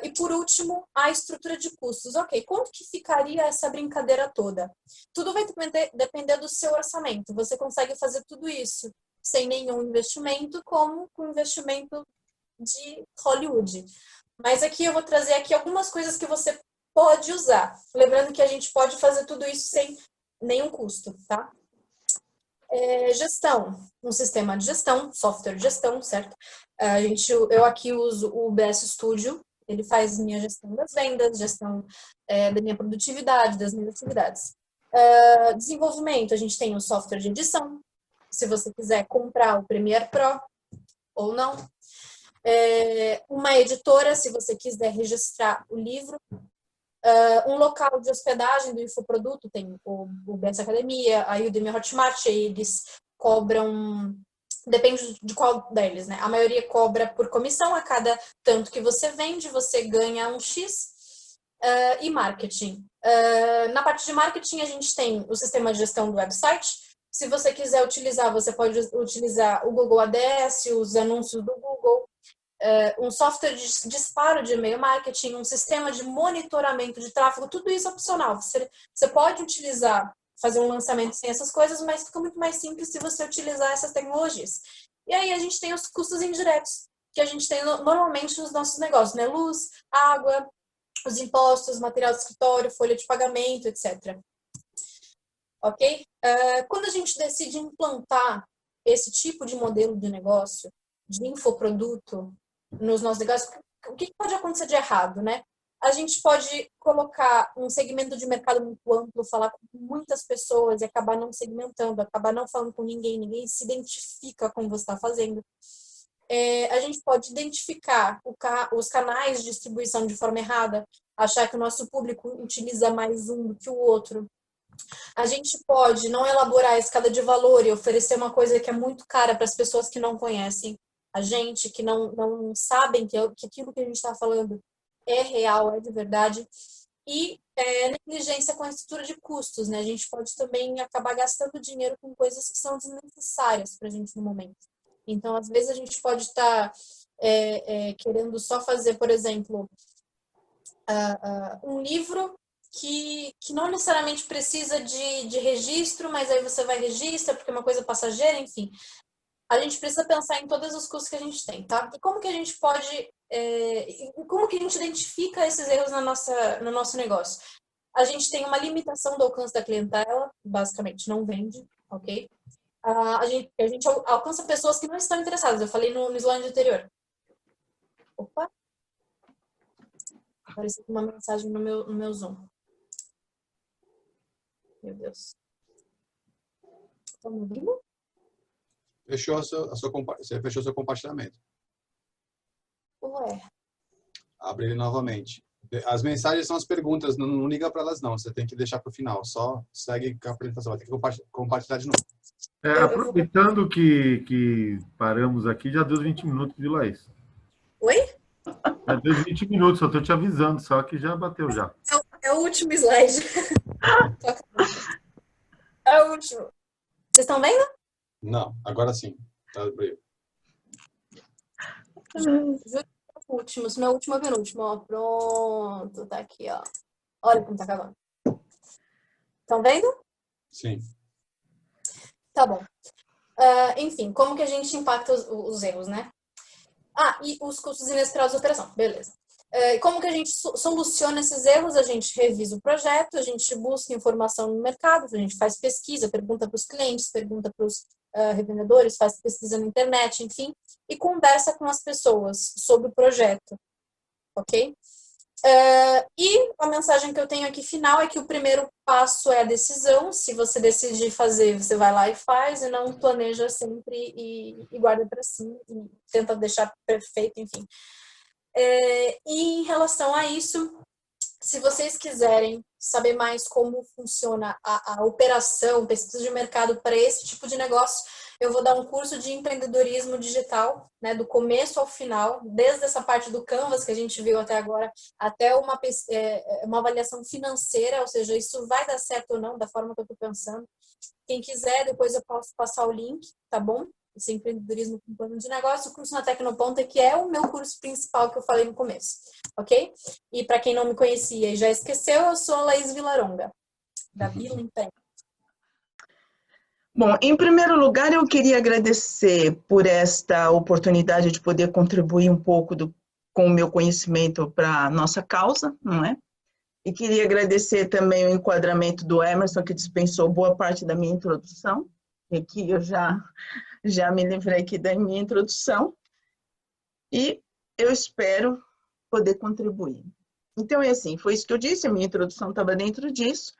E por último, a estrutura de custos. Ok, quanto que ficaria essa brincadeira toda? Tudo vai depender do seu orçamento. Você consegue fazer tudo isso sem nenhum investimento, como com investimento de Hollywood. Mas aqui eu vou trazer aqui algumas coisas que você pode usar. Lembrando que a gente pode fazer tudo isso sem nenhum custo, tá? Gestão, um sistema de gestão, software de gestão, certo? Eu aqui uso o BS Studio, ele faz minha gestão das vendas, gestão da minha produtividade, das minhas atividades. Desenvolvimento, a gente tem o software de edição, se você quiser comprar o Premiere Pro ou não. uma editora, se você quiser registrar o livro, um local de hospedagem do infoproduto, tem o BS Academia, a Udemy Hotmart, eles cobram, depende de qual deles, né? A maioria cobra por comissão, a cada tanto que você vende, você ganha um X. E marketing. Na parte de marketing, a gente tem o sistema de gestão do website. Se você quiser utilizar, você pode utilizar o Google ADS, os anúncios do Google, um software de disparo de e-mail marketing, um sistema de monitoramento de tráfego, tudo isso é opcional. Você pode utilizar, fazer um lançamento sem essas coisas, mas fica muito mais simples se você utilizar essas tecnologias. E aí a gente tem os custos indiretos, que a gente tem normalmente nos nossos negócios, né? Luz, água, os impostos, material de escritório, folha de pagamento, etc. Ok? Quando a gente decide implantar esse tipo de modelo de negócio, de infoproduto, nos nossos negócios, o que pode acontecer de errado, né? A gente pode colocar um segmento de mercado muito amplo, falar com muitas pessoas e acabar não segmentando, acabar não falando com ninguém, ninguém se identifica com o que você está fazendo. A gente pode identificar os canais de distribuição de forma errada, achar que o nosso público utiliza mais um do que o outro. A gente pode não elaborar a escada de valor e oferecer uma coisa que é muito cara para as pessoas que não conhecem a gente, que não sabem que aquilo que a gente está falando é real, é de verdade. E negligência com a estrutura de custos, né? A gente pode também acabar gastando dinheiro com coisas que são desnecessárias para a gente no momento. Então, às vezes, a gente pode estar querendo só fazer, por exemplo, um livro que não necessariamente precisa de registro, mas aí você vai registra porque é uma coisa passageira, enfim. A gente precisa pensar em todos os custos que a gente tem, tá? E como que a gente pode... como que a gente identifica esses erros no nosso negócio? A gente tem uma limitação do alcance da clientela, basicamente não vende, ok? A gente alcança pessoas que não estão interessadas. Eu falei no slide anterior. Opa! Apareceu uma mensagem no meu Zoom. Meu Deus. Tá me ouvindo? Você fechou seu compartilhamento. Ué. Abre ele novamente. As mensagens são as perguntas, não liga para elas não. Você tem que deixar para o final. Só segue com a apresentação. Vai ter que compartilhar de novo. Aproveitando que paramos aqui, já deu 20 minutos, viu, Laís? Oi? Já deu 20 minutos, só estou te avisando, só que já bateu já. É o último slide. É o último. Vocês estão vendo? Não, agora sim. Tá abrindo. Últimos, meu último é penúltimo, ó. Pronto, tá aqui, ó. Olha como tá acabando. Estão vendo? Sim. Tá bom. Enfim, como que a gente impacta os erros, né? E os custos inesperados da operação. Beleza. Como que a gente soluciona esses erros? A gente revisa o projeto, a gente busca informação no mercado, a gente faz pesquisa, pergunta para os clientes, pergunta para os revendedores, faz pesquisa na internet, enfim, e conversa com as pessoas sobre o projeto, ok? E a mensagem que eu tenho aqui final é que o primeiro passo é a decisão. Se você decidir fazer, você vai lá e faz, e não planeja sempre e guarda para si, e tenta deixar perfeito, enfim. E em relação a isso, se vocês quiserem saber mais como funciona a operação, pesquisa de mercado para esse tipo de negócio, eu vou dar um curso de empreendedorismo digital, né, do começo ao final, desde essa parte do Canvas que a gente viu até agora, até uma avaliação financeira, ou seja, isso vai dar certo ou não, da forma que eu estou pensando. Quem quiser, depois eu posso passar o link, tá bom? Esse empreendedorismo com plano de negócio, o curso na Tecnoponta, que é o meu curso principal que eu falei no começo, ok? E para quem não me conhecia e já esqueceu, eu sou a Laís Vilaronga, da Vila Empreende. Bom, em primeiro lugar, eu queria agradecer por esta oportunidade de poder contribuir um pouco com o meu conhecimento para a nossa causa, não é? E queria agradecer também o enquadramento do Emerson, que dispensou boa parte da minha introdução, e aqui eu já me livrei aqui da minha introdução, e eu espero poder contribuir. Então, é assim, foi isso que eu disse, a minha introdução estava dentro disso.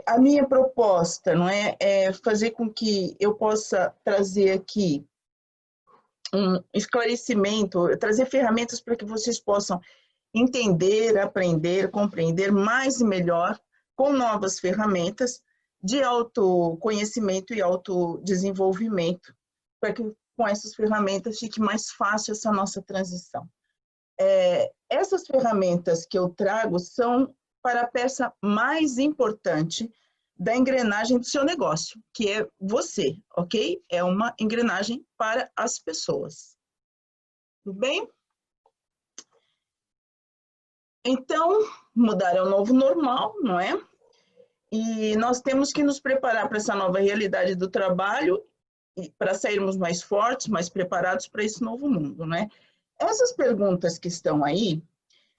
A minha proposta, não é fazer com que eu possa trazer aqui um esclarecimento, trazer ferramentas para que vocês possam entender, aprender, compreender mais e melhor com novas ferramentas de autoconhecimento e autodesenvolvimento, para que com essas ferramentas fique mais fácil essa nossa transição. Essas ferramentas que eu trago são para a peça mais importante da engrenagem do seu negócio, que é você, ok? É uma engrenagem para as pessoas. Tudo bem? Então, mudar é o novo normal, não é? E nós temos que nos preparar para essa nova realidade do trabalho, para sairmos mais fortes, mais preparados para esse novo mundo, né? Essas perguntas que estão aí,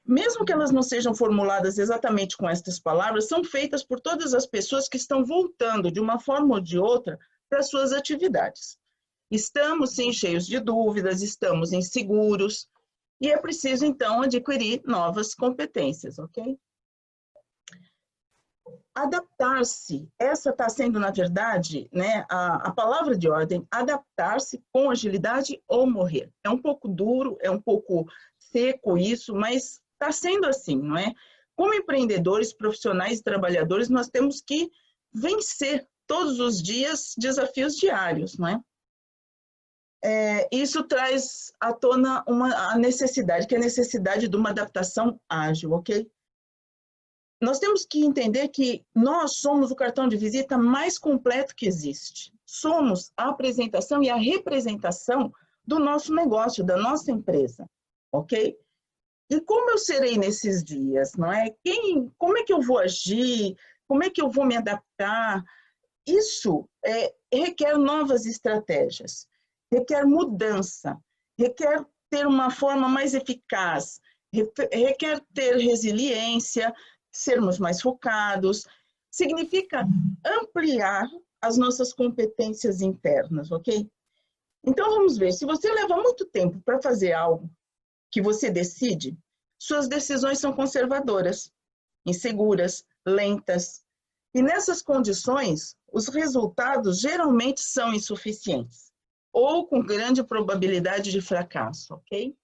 mesmo que elas não sejam formuladas exatamente com estas palavras, são feitas por todas as pessoas que estão voltando, de uma forma ou de outra, para suas atividades. Estamos, sim, cheios de dúvidas, estamos inseguros, e é preciso, então, adquirir novas competências, ok? Adaptar-se, essa está sendo, na verdade, né, a palavra de ordem, adaptar-se com agilidade ou morrer. É um pouco duro, é um pouco seco isso, mas está sendo assim, não é? Como empreendedores, profissionais e trabalhadores, nós temos que vencer todos os dias desafios diários, não é? Isso traz à tona a necessidade, que é a necessidade de uma adaptação ágil, ok? Nós temos que entender que nós somos o cartão de visita mais completo que existe. Somos a apresentação e a representação do nosso negócio, da nossa empresa, ok? E como eu serei nesses dias, não é? Como é que eu vou agir? Como é que eu vou me adaptar? Isso requer novas estratégias, requer mudança, requer ter uma forma mais eficaz, requer ter resiliência, sermos mais focados, significa ampliar as nossas competências internas, ok? Então, vamos ver, se você leva muito tempo para fazer algo que você decide, suas decisões são conservadoras, inseguras, lentas, e nessas condições, os resultados geralmente são insuficientes, ou com grande probabilidade de fracasso, ok?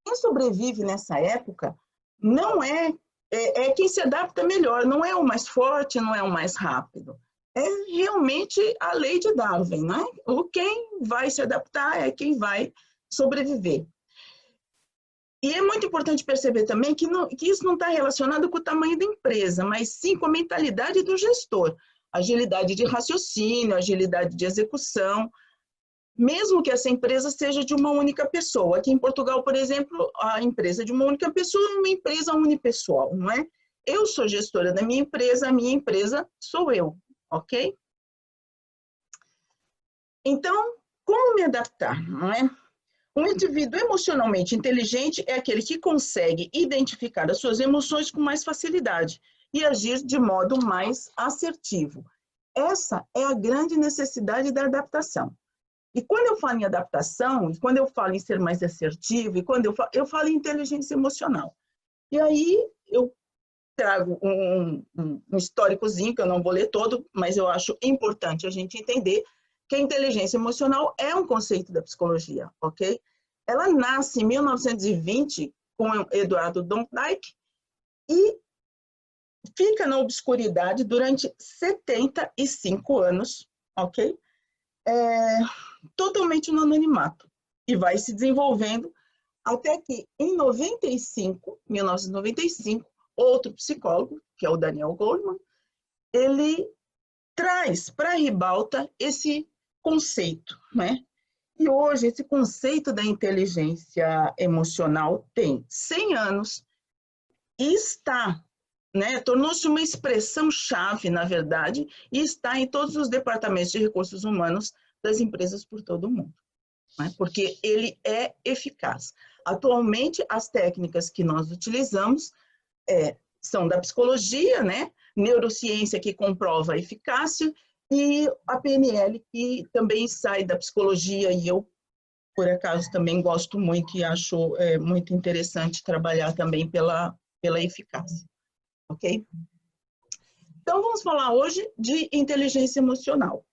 Quem sobrevive nessa época não é quem se adapta melhor, não é o mais forte, não é o mais rápido. É realmente a lei de Darwin, né? Quem vai se adaptar é quem vai sobreviver. E é muito importante perceber também que isso não está relacionado com o tamanho da empresa, mas sim com a mentalidade do gestor. Agilidade de raciocínio, agilidade de execução, mesmo que essa empresa seja de uma única pessoa. Aqui em Portugal, por exemplo, a empresa de uma única pessoa é uma empresa unipessoal, não é? Eu sou gestora da minha empresa, a minha empresa sou eu, ok? Então, como me adaptar, não é? Um indivíduo emocionalmente inteligente é aquele que consegue identificar as suas emoções com mais facilidade e agir de modo mais assertivo. Essa é a grande necessidade da adaptação. E quando eu falo em adaptação, e quando eu falo em ser mais assertivo, e quando eu falo em inteligência emocional. E aí eu trago um históricozinho, que eu não vou ler todo, mas eu acho importante a gente entender que a inteligência emocional é um conceito da psicologia, ok? Ela nasce em 1920 com Eduardo Thorndike e fica na obscuridade durante 75 anos, ok? Totalmente no anonimato, e vai se desenvolvendo até que em 1995, outro psicólogo, que é o Daniel Goleman, ele traz para a ribalta esse conceito, né? E hoje esse conceito da inteligência emocional tem 100 anos e está, né, tornou-se uma expressão-chave, na verdade, e está em todos os departamentos de recursos humanos das empresas por todo o mundo, né? Porque ele é eficaz. Atualmente, as técnicas que nós utilizamos são da psicologia, né? Neurociência, que comprova a eficácia, e a PNL, que também sai da psicologia, e eu, por acaso, também gosto muito e acho muito interessante trabalhar também pela eficácia, ok? Então, vamos falar hoje de inteligência emocional.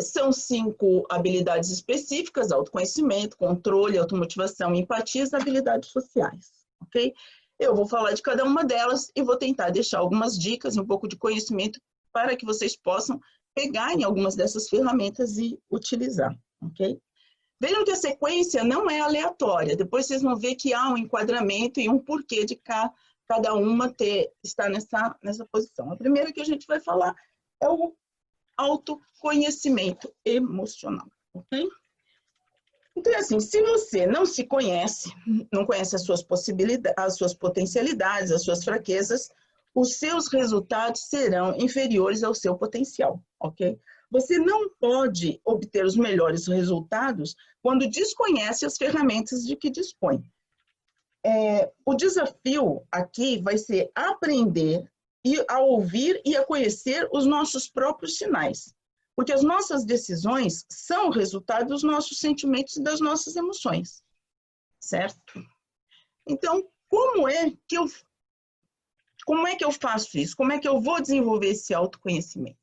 São 5 habilidades específicas: autoconhecimento, controle, automotivação, empatia e habilidades sociais, ok? Eu vou falar de cada uma delas e vou tentar deixar algumas dicas e um pouco de conhecimento para que vocês possam pegar em algumas dessas ferramentas e utilizar, ok? Vejam que a sequência não é aleatória. Depois vocês vão ver que há um enquadramento e um porquê de cada uma estar nessa posição. A primeira que a gente vai falar é o autoconhecimento emocional, ok? Então, assim, se você não se conhece, não conhece as suas possibilidades, as suas potencialidades, as suas fraquezas, os seus resultados serão inferiores ao seu potencial, ok? Você não pode obter os melhores resultados quando desconhece as ferramentas de que dispõe. O desafio aqui vai ser aprender a ouvir e a conhecer os nossos próprios sinais. Porque as nossas decisões são o resultado dos nossos sentimentos e das nossas emoções, certo? Então, como é que eu faço isso? Como é que eu vou desenvolver esse autoconhecimento?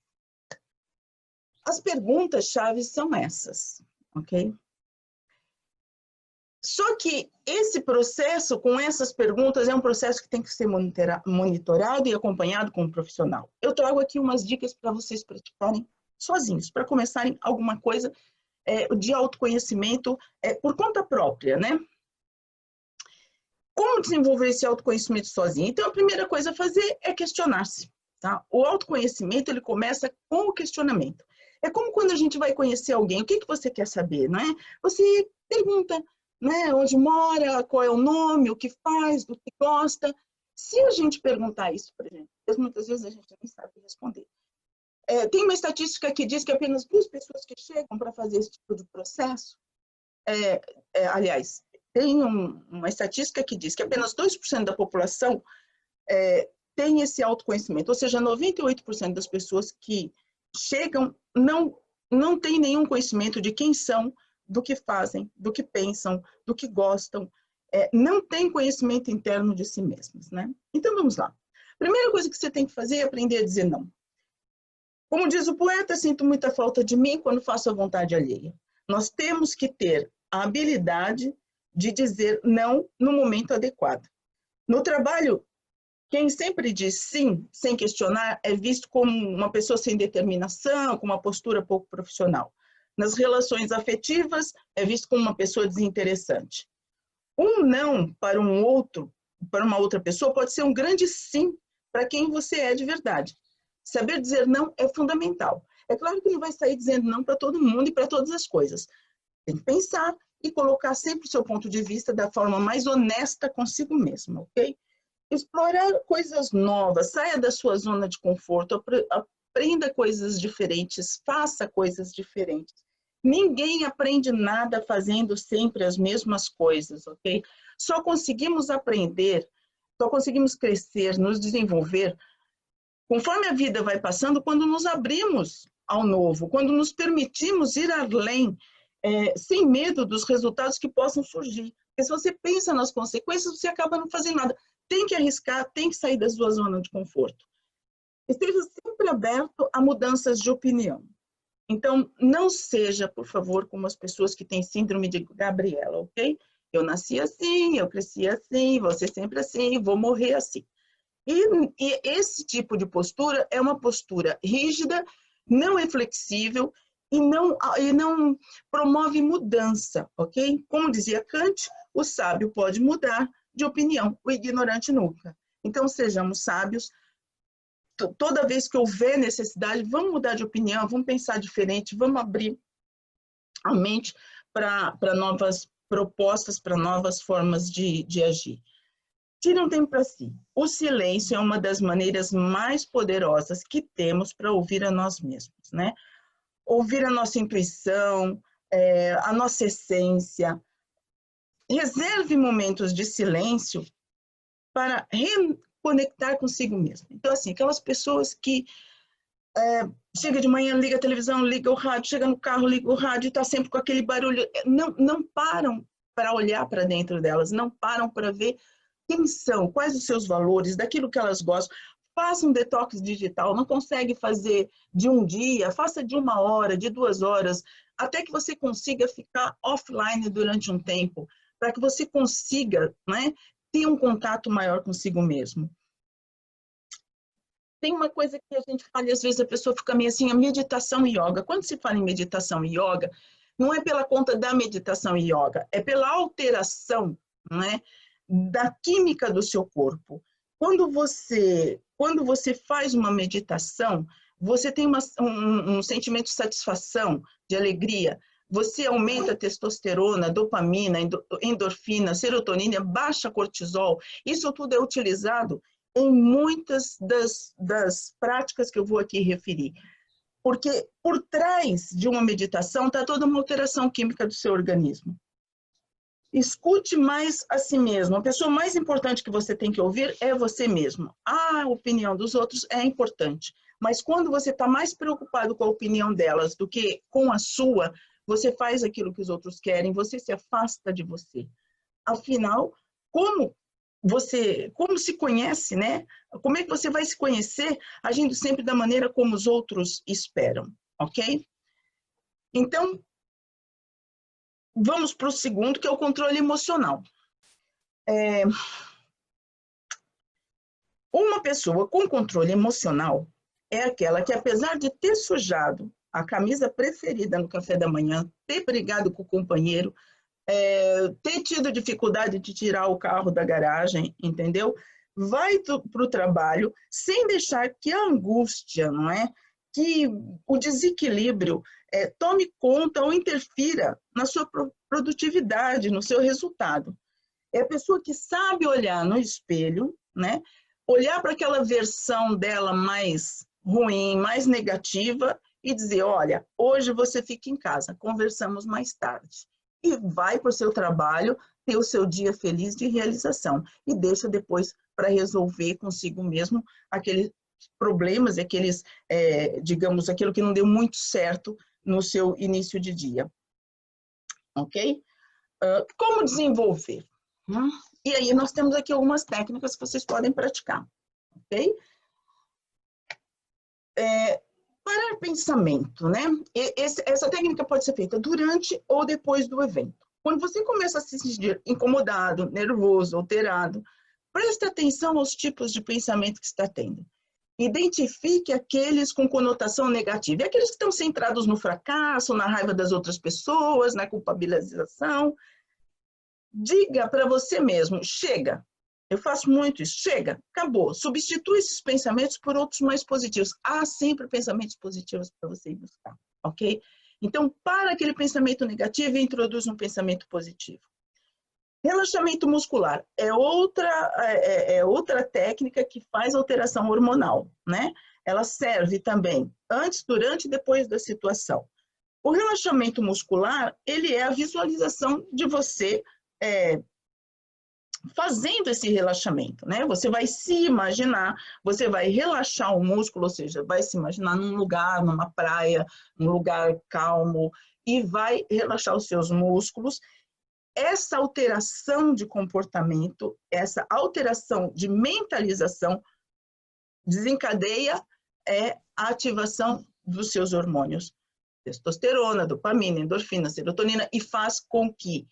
As perguntas-chave são essas, ok? Só que esse processo, com essas perguntas, é um processo que tem que ser monitorado e acompanhado com um profissional. Eu trago aqui umas dicas para vocês praticarem sozinhos, para começarem alguma coisa de autoconhecimento por conta própria, né? Como desenvolver esse autoconhecimento sozinho? Então, a primeira coisa a fazer é questionar-se, tá? O autoconhecimento, ele começa com o questionamento. É como quando a gente vai conhecer alguém, o que você quer saber, não é? Você pergunta, né, onde mora, qual é o nome, o que faz, do que gosta. Se a gente perguntar isso para a gente, muitas vezes a gente nem sabe responder. Tem uma estatística que diz que apenas 2 pessoas que chegam para fazer esse tipo de processo, aliás, tem uma estatística que diz que apenas 2% da população tem esse autoconhecimento, ou seja, 98% das pessoas que chegam não tem nenhum conhecimento de quem são, do que fazem, do que pensam, do que gostam, não tem conhecimento interno de si mesmas, né? Então, vamos lá. A primeira coisa que você tem que fazer é aprender a dizer não. Como diz o poeta, sinto muita falta de mim quando faço a vontade alheia. Nós temos que ter a habilidade de dizer não no momento adequado. No trabalho, quem sempre diz sim, sem questionar, é visto como uma pessoa sem determinação, com uma postura pouco profissional. Nas relações afetivas, é visto como uma pessoa desinteressante. Um não para uma outra pessoa pode ser um grande sim para quem você é de verdade. Saber dizer não é fundamental. É claro que não vai sair dizendo não para todo mundo e para todas as coisas. Tem que pensar e colocar sempre o seu ponto de vista da forma mais honesta consigo mesmo, ok? Explorar coisas novas, saia da sua zona de conforto, aprenda coisas diferentes, faça coisas diferentes. Ninguém aprende nada fazendo sempre as mesmas coisas, ok? Só conseguimos aprender, só conseguimos crescer, nos desenvolver conforme a vida vai passando, quando nos abrimos ao novo, quando nos permitimos ir além, sem medo dos resultados que possam surgir. Porque se você pensa nas consequências, você acaba não fazendo nada. Tem que arriscar, tem que sair da sua zona de conforto. Esteja sempre aberto a mudanças de opinião. Então, não seja, por favor, como as pessoas que têm síndrome de Gabriela, ok? Eu nasci assim, eu cresci assim, vou ser sempre assim, vou morrer assim. E esse tipo de postura é uma postura rígida, não é flexível e não promove mudança, ok? Como dizia Kant, o sábio pode mudar de opinião, o ignorante nunca. Então, sejamos sábios. Toda vez que houver necessidade, vamos mudar de opinião, vamos pensar diferente, vamos abrir a mente para novas propostas, para novas formas de agir. Tire um tempo para si. O silêncio é uma das maneiras mais poderosas que temos para ouvir a nós mesmos, né? Ouvir a nossa intuição, a nossa essência. Reserve momentos de silêncio para reconectar consigo mesmo. Então, assim, aquelas pessoas que chega de manhã, liga a televisão, liga o rádio, chega no carro, liga o rádio e está sempre com aquele barulho. Não param para olhar para dentro delas, não param para ver quem são, quais os seus valores, daquilo que elas gostam. faça um detox digital. Não consegue fazer de um dia, faça de 1 hora, de 2 horas, até que você consiga ficar offline durante um tempo, para que você consiga, né, ter um contato maior consigo mesmo. Tem uma coisa que a gente fala, e às vezes a pessoa fica meio assim, a meditação e yoga. Quando se fala em meditação e yoga, não é pela conta da meditação e yoga, é pela alteração, né, da química do seu corpo. Quando você faz uma meditação, você tem um sentimento de satisfação, de alegria, você aumenta a testosterona, dopamina, endorfina, serotonina, baixa cortisol. Isso tudo é utilizado em muitas das práticas que eu vou aqui referir. Porque por trás de uma meditação está toda uma alteração química do seu organismo. Escute mais a si mesmo. A pessoa mais importante que você tem que ouvir é você mesmo. A opinião dos outros é importante, mas quando você está mais preocupado com a opinião delas do que com a sua, você faz aquilo que os outros querem, você se afasta de você. Afinal, como se conhece, né? Como é que você vai se conhecer agindo sempre da maneira como os outros esperam, ok? Então, vamos para o segundo, que é o controle emocional. Uma pessoa com controle emocional é aquela que, apesar de ter sujado a camisa preferida no café da manhã, ter brigado com o companheiro, ter tido dificuldade de tirar o carro da garagem, entendeu? Vai para o trabalho sem deixar que a angústia, não é? Que o desequilíbrio tome conta ou interfira na sua produtividade, no seu resultado. É a pessoa que sabe olhar no espelho, né? Olhar para aquela versão dela mais ruim, mais negativa e dizer, olha, hoje você fica em casa, conversamos mais tarde. E vai para o seu trabalho, ter o seu dia feliz de realização. E deixa depois para resolver consigo mesmo aqueles problemas, aqueles, digamos, aquilo que não deu muito certo no seu início de dia. Ok? Como desenvolver? E aí nós temos aqui algumas técnicas que vocês podem praticar. Ok? Parar pensamento, né? Essa técnica pode ser feita durante ou depois do evento. Quando você começa a se sentir incomodado, nervoso, alterado, preste atenção aos tipos de pensamento que está tendo. Identifique aqueles com conotação negativa. E aqueles que estão centrados no fracasso, na raiva das outras pessoas, na culpabilização. Diga para você mesmo, chega. Eu faço muito isso. Chega, acabou. Substitui esses pensamentos por outros mais positivos. Há sempre pensamentos positivos para você ir buscar, ok? Então, para aquele pensamento negativo e introduz um pensamento positivo. Relaxamento muscular é outra técnica que faz alteração hormonal, né? Ela serve também antes, durante e depois da situação. O relaxamento muscular, ele é a visualização de você fazendo esse relaxamento, né? Você vai se imaginar, você vai relaxar o músculo, ou seja, vai se imaginar num lugar, numa praia, num lugar calmo, e vai relaxar os seus músculos. Essa alteração de comportamento, essa alteração de mentalização, desencadeia a ativação dos seus hormônios, testosterona, dopamina, endorfina, serotonina, e faz com que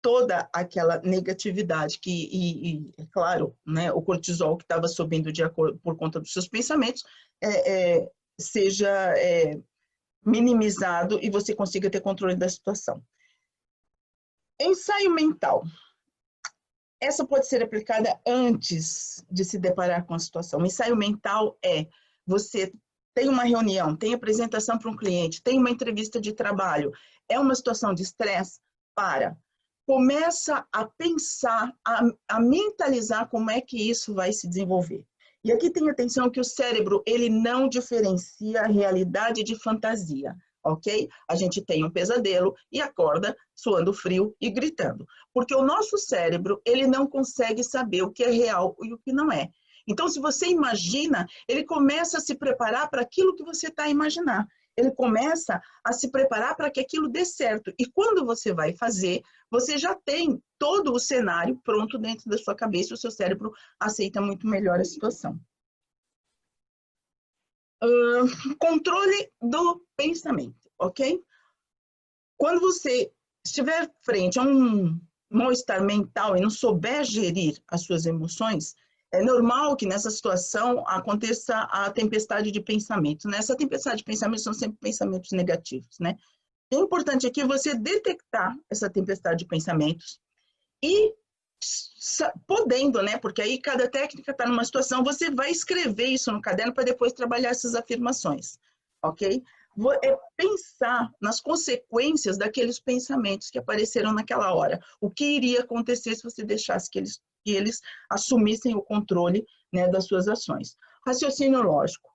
toda aquela negatividade e é claro, né, o cortisol que estava subindo por conta dos seus pensamentos, seja minimizado e você consiga ter controle da situação. Ensaio mental. Essa pode ser aplicada antes de se deparar com a situação. O ensaio mental você tem uma reunião, tem apresentação para um cliente, tem uma entrevista de trabalho, é uma situação de estresse, começa a pensar, a mentalizar como é que isso vai se desenvolver. E aqui tem atenção que o cérebro, ele não diferencia a realidade de fantasia, ok? A gente tem um pesadelo e acorda suando frio e gritando. Porque o nosso cérebro, ele não consegue saber o que é real e o que não é. Então, se você imagina, ele começa a se preparar para aquilo que você está a imaginar. Ele começa a se preparar para que aquilo dê certo. E quando você vai fazer, você já tem todo o cenário pronto dentro da sua cabeça e o seu cérebro aceita muito melhor a situação. Controle do pensamento, ok? Quando você estiver frente a um mal-estar mental e não souber gerir as suas emoções, é normal que nessa situação aconteça a tempestade de pensamentos, né? Essa tempestade de pensamentos são sempre pensamentos negativos, né? É importante aqui você detectar essa tempestade de pensamentos e podendo, né? Porque aí cada técnica está numa situação, você vai escrever isso no caderno para depois trabalhar essas afirmações, ok? É pensar nas consequências daqueles pensamentos que apareceram naquela hora. O que iria acontecer se você deixasse que eles assumissem o controle, né, das suas ações. Raciocínio lógico.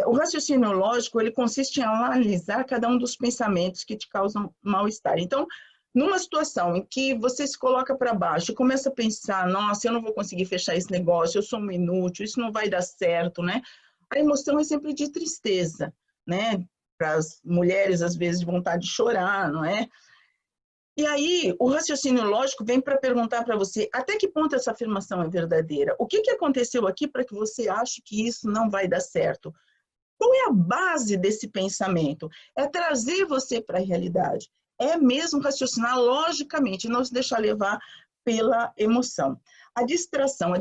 O raciocínio lógico, ele consiste em analisar cada um dos pensamentos que te causam mal-estar. Então, numa situação em que você se coloca para baixo e começa a pensar, nossa, eu não vou conseguir fechar esse negócio, eu sou um inútil, isso não vai dar certo, né? A emoção é sempre de tristeza, né? Para as mulheres, às vezes, de vontade de chorar, não é? E aí, o raciocínio lógico vem para perguntar para você, até que ponto essa afirmação é verdadeira? O que aconteceu aqui para que você ache que isso não vai dar certo? Qual é a base desse pensamento? É trazer você para a realidade. É mesmo raciocinar logicamente, não se deixar levar pela emoção. A distração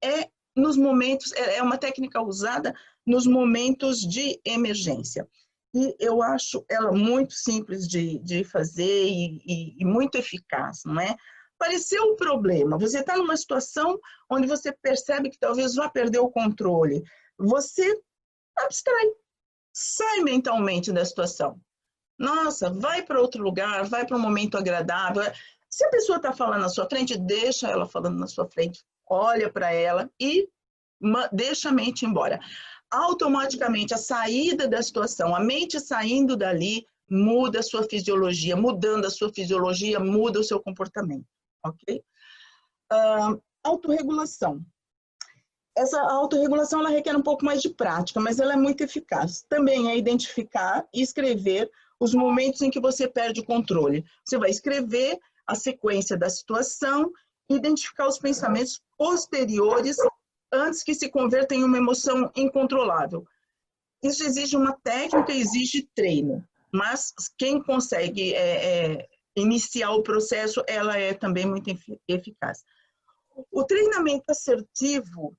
é nos momentos, é uma técnica usada nos momentos de emergência. E eu acho ela muito simples de fazer e muito eficaz, não é? Apareceu um problema, você está numa situação onde você percebe que talvez vá perder o controle. Você abstrai, sai mentalmente da situação. Nossa, vai para outro lugar, vai para um momento agradável. Se a pessoa está falando na sua frente, deixa ela falando na sua frente, olha para ela e deixa a mente embora. Automaticamente, a saída da situação, a mente saindo dali, muda a sua fisiologia. Mudando a sua fisiologia, muda o seu comportamento, ok? Autorregulação. Essa autorregulação ela requer um pouco mais de prática, mas ela é muito eficaz. Também é identificar e escrever os momentos em que você perde o controle. Você vai escrever a sequência da situação, identificar os pensamentos posteriores antes que se converta em uma emoção incontrolável. Isso exige uma técnica, exige treino, mas quem consegue iniciar o processo, ela é também muito eficaz. O treinamento assertivo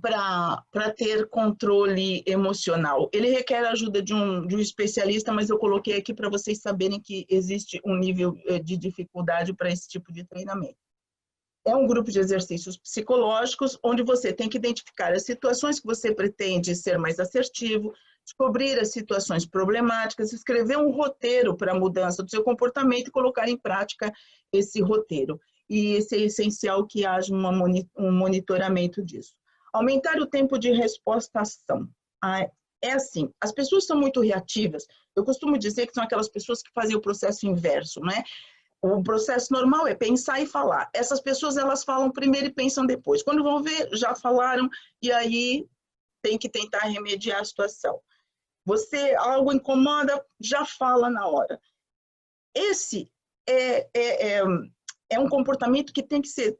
para ter controle emocional, ele requer a ajuda de um especialista, mas eu coloquei aqui para vocês saberem que existe um nível de dificuldade para esse tipo de treinamento. É um grupo de exercícios psicológicos, onde você tem que identificar as situações que você pretende ser mais assertivo, descobrir as situações problemáticas, escrever um roteiro para a mudança do seu comportamento e colocar em prática esse roteiro. E esse é essencial que haja um monitoramento disso. Aumentar o tempo de resposta à ação. É assim, as pessoas são muito reativas. Eu costumo dizer que são aquelas pessoas que fazem o processo inverso, né? O processo normal é pensar e falar. Essas pessoas, elas falam primeiro e pensam depois. Quando vão ver, já falaram e aí tem que tentar remediar a situação. Algo incomoda, já fala na hora. Esse é um comportamento que tem que ser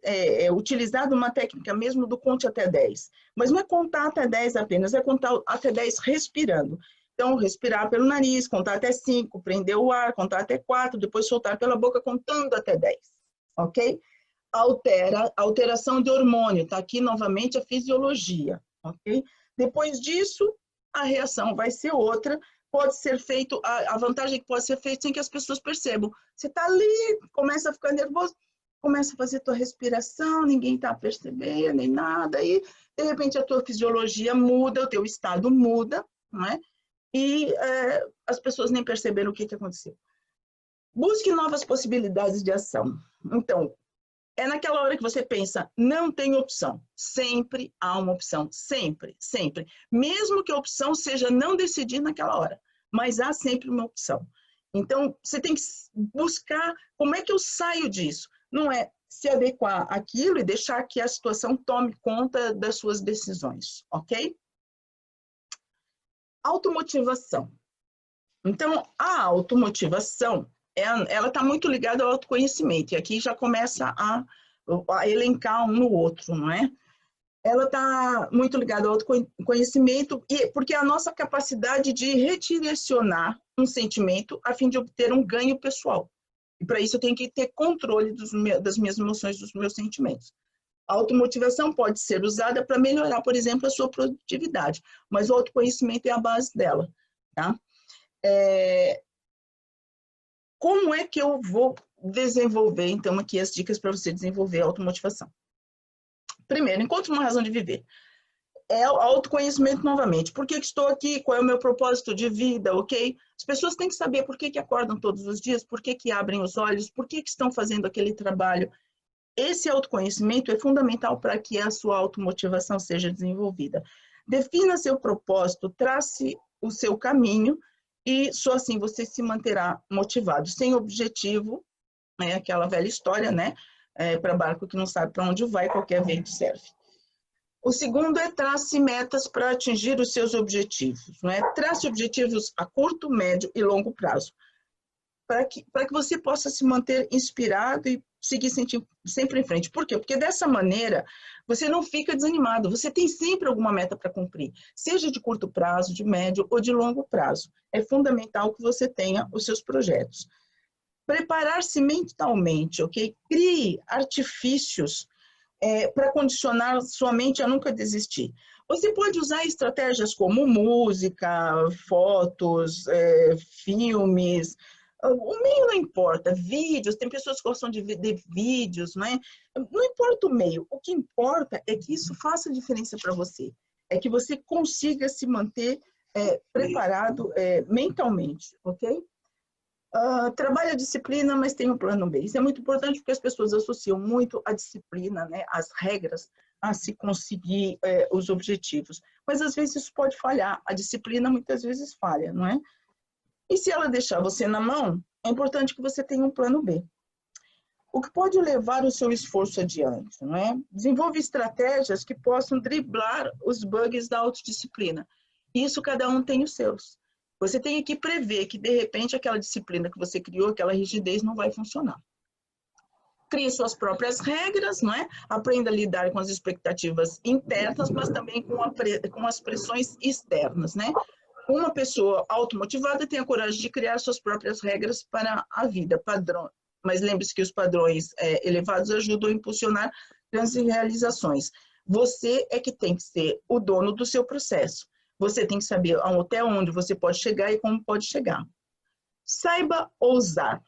utilizado uma técnica mesmo do conte até 10. Mas não é contar até 10 apenas, é contar até 10 respirando. Então, respirar pelo nariz, contar até 5, prender o ar, contar até 4, depois soltar pela boca contando até 10, ok? Alteração de hormônio, está aqui novamente a fisiologia, ok? Depois disso, a reação vai ser outra, pode ser feito, a vantagem é que pode ser feito sem que as pessoas percebam. Você está ali, começa a ficar nervoso, começa a fazer tua respiração, ninguém está percebendo, nem nada, e de repente a tua fisiologia muda, o teu estado muda, não é? E as pessoas nem perceberam o que aconteceu. Busque novas possibilidades de ação. Então, é naquela hora que você pensa, não tem opção. Sempre há uma opção, sempre, sempre. Mesmo que a opção seja não decidir naquela hora, mas há sempre uma opção. Então, você tem que buscar como é que eu saio disso. Não é se adequar àquilo e deixar que a situação tome conta das suas decisões, ok? Automotivação. Então, a automotivação, ela está muito ligada ao autoconhecimento, e aqui já começa a elencar um no outro, não é? ela está muito ligada ao autoconhecimento, porque é a nossa capacidade de redirecionar um sentimento a fim de obter um ganho pessoal. E para isso eu tenho que ter controle das minhas emoções, dos meus sentimentos. A automotivação pode ser usada para melhorar, por exemplo, a sua produtividade, mas o autoconhecimento é a base dela, tá? Como é que eu vou desenvolver, então, aqui as dicas para você desenvolver a automotivação? Primeiro, encontre uma razão de viver. É o autoconhecimento novamente. Por que estou aqui? Qual é o meu propósito de vida, ok? As pessoas têm que saber por que acordam todos os dias, por que abrem os olhos, por que estão fazendo aquele trabalho. Esse autoconhecimento é fundamental para que a sua automotivação seja desenvolvida. Defina seu propósito, trace o seu caminho e só assim você se manterá motivado. Sem objetivo, é aquela velha história, né? Para barco que não sabe para onde vai, qualquer vento serve. O segundo é trace metas para atingir os seus objetivos, não é? Trace objetivos a curto, médio e longo prazo, para que você possa se manter inspirado e seguir sempre em frente. Por quê? Porque dessa maneira você não fica desanimado, você tem sempre alguma meta para cumprir, seja de curto prazo, de médio ou de longo prazo. É fundamental que você tenha os seus projetos. Preparar-se mentalmente, ok? Crie artifícios para condicionar sua mente a nunca desistir. Você pode usar estratégias como música, fotos, filmes, o meio não importa, vídeos, tem pessoas que gostam de ver vídeos, né? Não importa o meio, o que importa é que isso faça diferença para você, é que você consiga se manter preparado mentalmente, ok? Trabalha a disciplina, mas tem um plano B. Isso é muito importante porque as pessoas associam muito a disciplina, né, as regras, a se conseguir os objetivos. Mas às vezes isso pode falhar. A disciplina muitas vezes falha, não é? E se ela deixar você na mão, é importante que você tenha um plano B. O que pode levar o seu esforço adiante, não é? Desenvolve estratégias que possam driblar os bugs da autodisciplina. Isso cada um tem os seus. Você tem que prever que, de repente, aquela disciplina que você criou, aquela rigidez, não vai funcionar. Crie suas próprias regras, não é? Aprenda a lidar com as expectativas internas, mas também com as pressões externas, né? Uma pessoa automotivada tem a coragem de criar suas próprias regras para a vida, padrão. Mas lembre-se que os padrões elevados ajudam a impulsionar grandes realizações. Você é que tem que ser o dono do seu processo. Você tem que saber até onde você pode chegar e como pode chegar. Saiba ousar.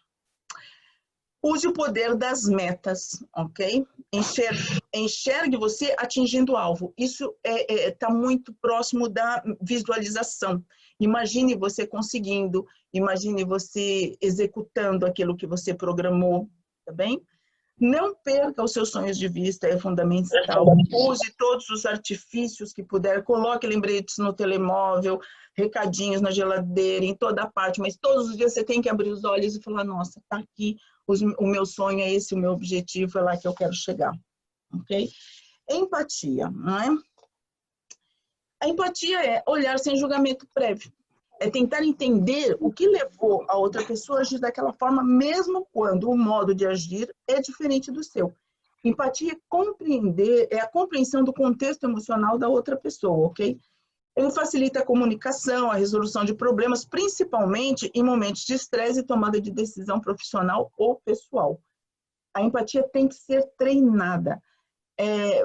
Use o poder das metas, ok? Enxergue você atingindo o alvo. Isso está muito próximo da visualização. Imagine você conseguindo, imagine você executando aquilo que você programou, tá bem? Não perca os seus sonhos de vista, é fundamental. Use todos os artifícios que puder, coloque lembretes no telemóvel, recadinhos na geladeira, em toda parte, mas todos os dias você tem que abrir os olhos e falar, nossa, tá aqui, o meu sonho é esse, o meu objetivo é lá que eu quero chegar, ok? Empatia, não é? A empatia é olhar sem julgamento prévio. É tentar entender o que levou a outra pessoa a agir daquela forma, mesmo quando o modo de agir é diferente do seu. Empatia é a compreensão do contexto emocional da outra pessoa, ok? Ele facilita a comunicação, a resolução de problemas, principalmente em momentos de estresse e tomada de decisão profissional ou pessoal. A empatia tem que ser treinada.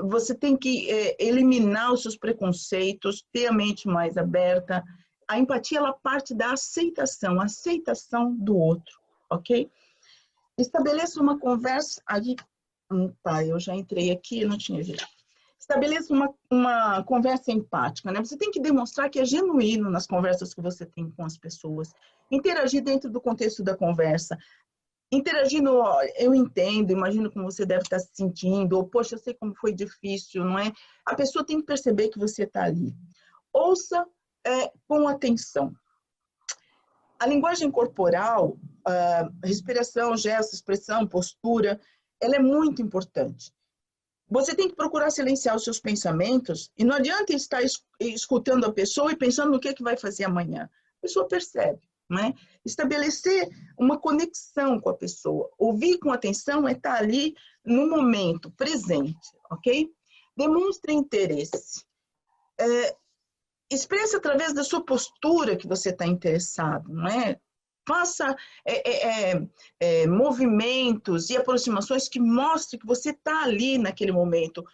Você tem que eliminar os seus preconceitos, ter a mente mais aberta. A empatia, ela parte da aceitação do outro, ok? Estabeleça uma conversa... Tá, eu já entrei aqui, não tinha visto. Estabeleça uma conversa empática, né? Você tem que demonstrar que é genuíno nas conversas que você tem com as pessoas. Interagir dentro do contexto da conversa. Interagindo, eu entendo, imagino como você deve estar se sentindo, ou, poxa, eu sei como foi difícil, não é? A pessoa tem que perceber que você está ali. Ouça com atenção. A linguagem corporal, respiração, gesto, expressão, postura, ela é muito importante. Você tem que procurar silenciar os seus pensamentos e não adianta estar escutando a pessoa e pensando no que vai fazer amanhã. A pessoa percebe, não é? Estabelecer uma conexão com a pessoa. Ouvir com atenção é estar ali no momento presente, ok? Demonstre interesse. Expresse através da sua postura que você está interessado, não é? Faça movimentos e aproximações que mostrem que você está ali naquele momento.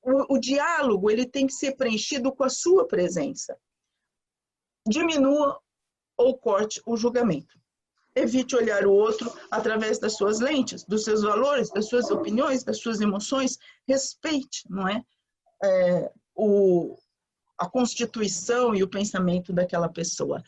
O diálogo ele tem que ser preenchido com a sua presença. Diminua ou corte o julgamento. Evite olhar o outro através das suas lentes, dos seus valores, das suas opiniões, das suas emoções. Respeite, não é? A constituição e o pensamento daquela pessoa.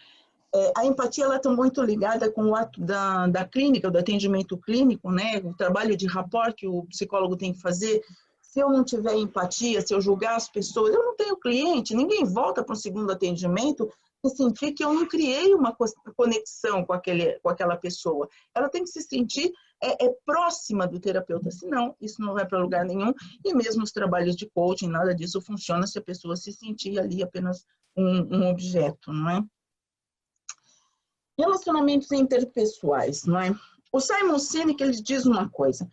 A empatia ela está muito ligada com o ato da clínica, do atendimento clínico, né? O trabalho de rapport que o psicólogo tem que fazer. Se eu não tiver empatia, se eu julgar as pessoas, eu não tenho cliente, ninguém volta para o segundo atendimento e sentir que eu não criei uma conexão com aquela pessoa. Ela tem que se sentir próxima do terapeuta, senão isso não vai para lugar nenhum. E mesmo os trabalhos de coaching, nada disso funciona se a pessoa se sentir ali apenas um objeto, não é? Relacionamentos interpessoais, não é? O Simon Sinek, ele diz uma coisa: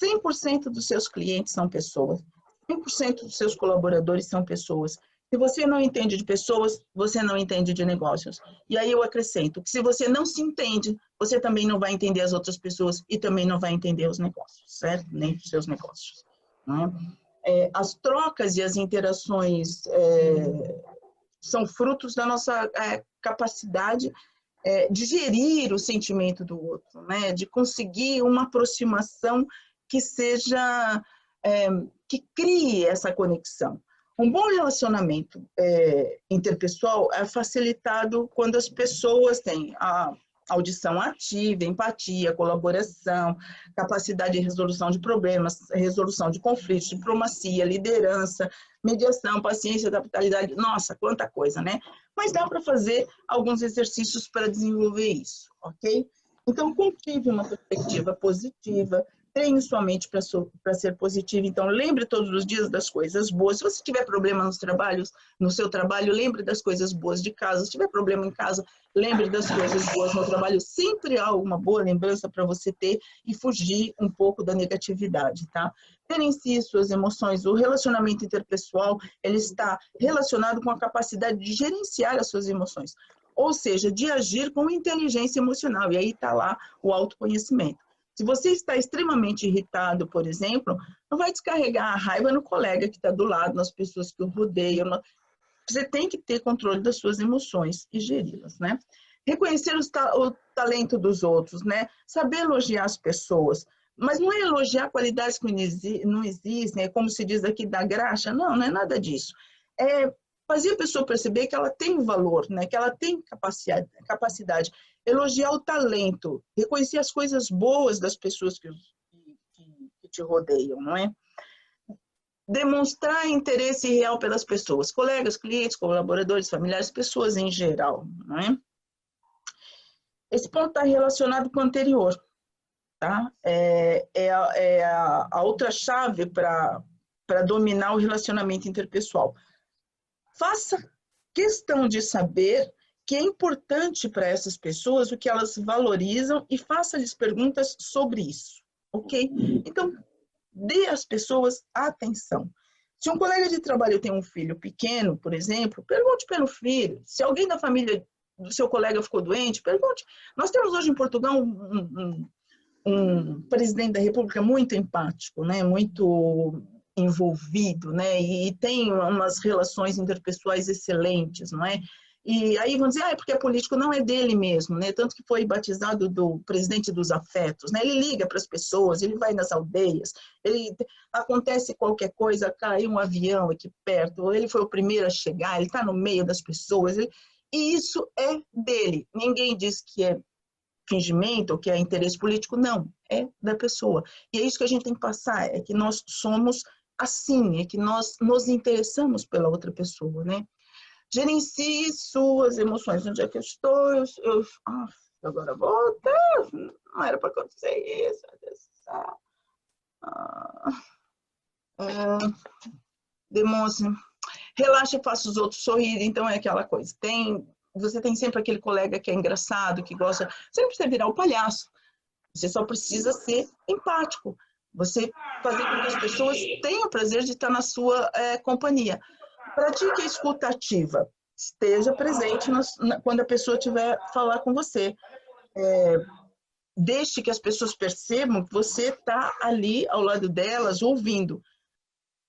100% dos seus clientes são pessoas, 100% dos seus colaboradores são pessoas. Se você não entende de pessoas, você não entende de negócios. E aí eu acrescento que se você não se entende, você também não vai entender as outras pessoas e também não vai entender os negócios, certo? Nem os seus negócios. Não é? As trocas e as interações são frutos da nossa capacidade de gerir o sentimento do outro, né? De conseguir uma aproximação que seja, que crie essa conexão. Um bom relacionamento interpessoal é facilitado quando as pessoas têm a audição ativa, empatia, colaboração, capacidade de resolução de problemas, resolução de conflitos, diplomacia, liderança, mediação, paciência, adaptabilidade. Nossa, quanta coisa, né? Mas dá para fazer alguns exercícios para desenvolver isso, ok? Então, cultive uma perspectiva positiva, treine sua mente para ser positiva. Então, lembre todos os dias das coisas boas. Se você tiver problema no seu trabalho, lembre das coisas boas de casa. Se tiver problema em casa, lembre das coisas boas no trabalho. Sempre há uma boa lembrança para você ter e fugir um pouco da negatividade, tá? Gerencie suas emoções. O relacionamento interpessoal, ele está relacionado com a capacidade de gerenciar as suas emoções. Ou seja, de agir com inteligência emocional. E aí está lá o autoconhecimento. Se você está extremamente irritado, por exemplo, não vai descarregar a raiva no colega que está do lado, nas pessoas que o rodeiam. Você tem que ter controle das suas emoções e geri-las, né? Reconhecer o talento dos outros, né? Saber elogiar as pessoas. Mas não é elogiar qualidades que não existem, é como se diz aqui, da graxa. Não, não é nada disso. É fazer a pessoa perceber que ela tem valor, né? Que ela tem capacidade. Elogiar o talento, reconhecer as coisas boas das pessoas que te rodeiam, não é? Demonstrar interesse real pelas pessoas, colegas, clientes, colaboradores, familiares, pessoas em geral, não é? Esse ponto está relacionado com o anterior, tá? A outra chave para dominar o relacionamento interpessoal. Faça questão de saber que é importante para essas pessoas o que elas valorizam e faça-lhes perguntas sobre isso, ok? Então, dê às pessoas atenção. Se um colega de trabalho tem um filho pequeno, por exemplo, pergunte pelo filho. Se alguém da família do seu colega ficou doente, pergunte. Nós temos hoje em Portugal um presidente da República muito empático, né? Muito envolvido, né? E tem umas relações interpessoais excelentes, não é? E aí vão dizer, é porque é político, não é dele mesmo, né? Tanto que foi batizado do presidente dos afetos, né? Ele liga para as pessoas, ele vai nas aldeias, acontece qualquer coisa, cai um avião aqui perto, ele foi o primeiro a chegar, ele está no meio das pessoas, e isso é dele. Ninguém diz que é fingimento ou que é interesse político, não, é da pessoa. E é isso que a gente tem que passar, é que nós somos assim, é que nós nos interessamos pela outra pessoa, né? Gerencie suas emoções. Onde é que eu estou? Agora volta. Não era para acontecer isso. Demonstre. Relaxa e faça os outros sorrirem. Então é aquela coisa. Você tem sempre aquele colega que é engraçado, que gosta. Você não precisa virar o palhaço. Você só precisa ser empático. Você fazer com que as pessoas tenham o prazer de estar na sua companhia. Pratique a escuta ativa. Esteja presente quando a pessoa estiver falar com você. Deixe que as pessoas percebam que você está ali ao lado delas, ouvindo.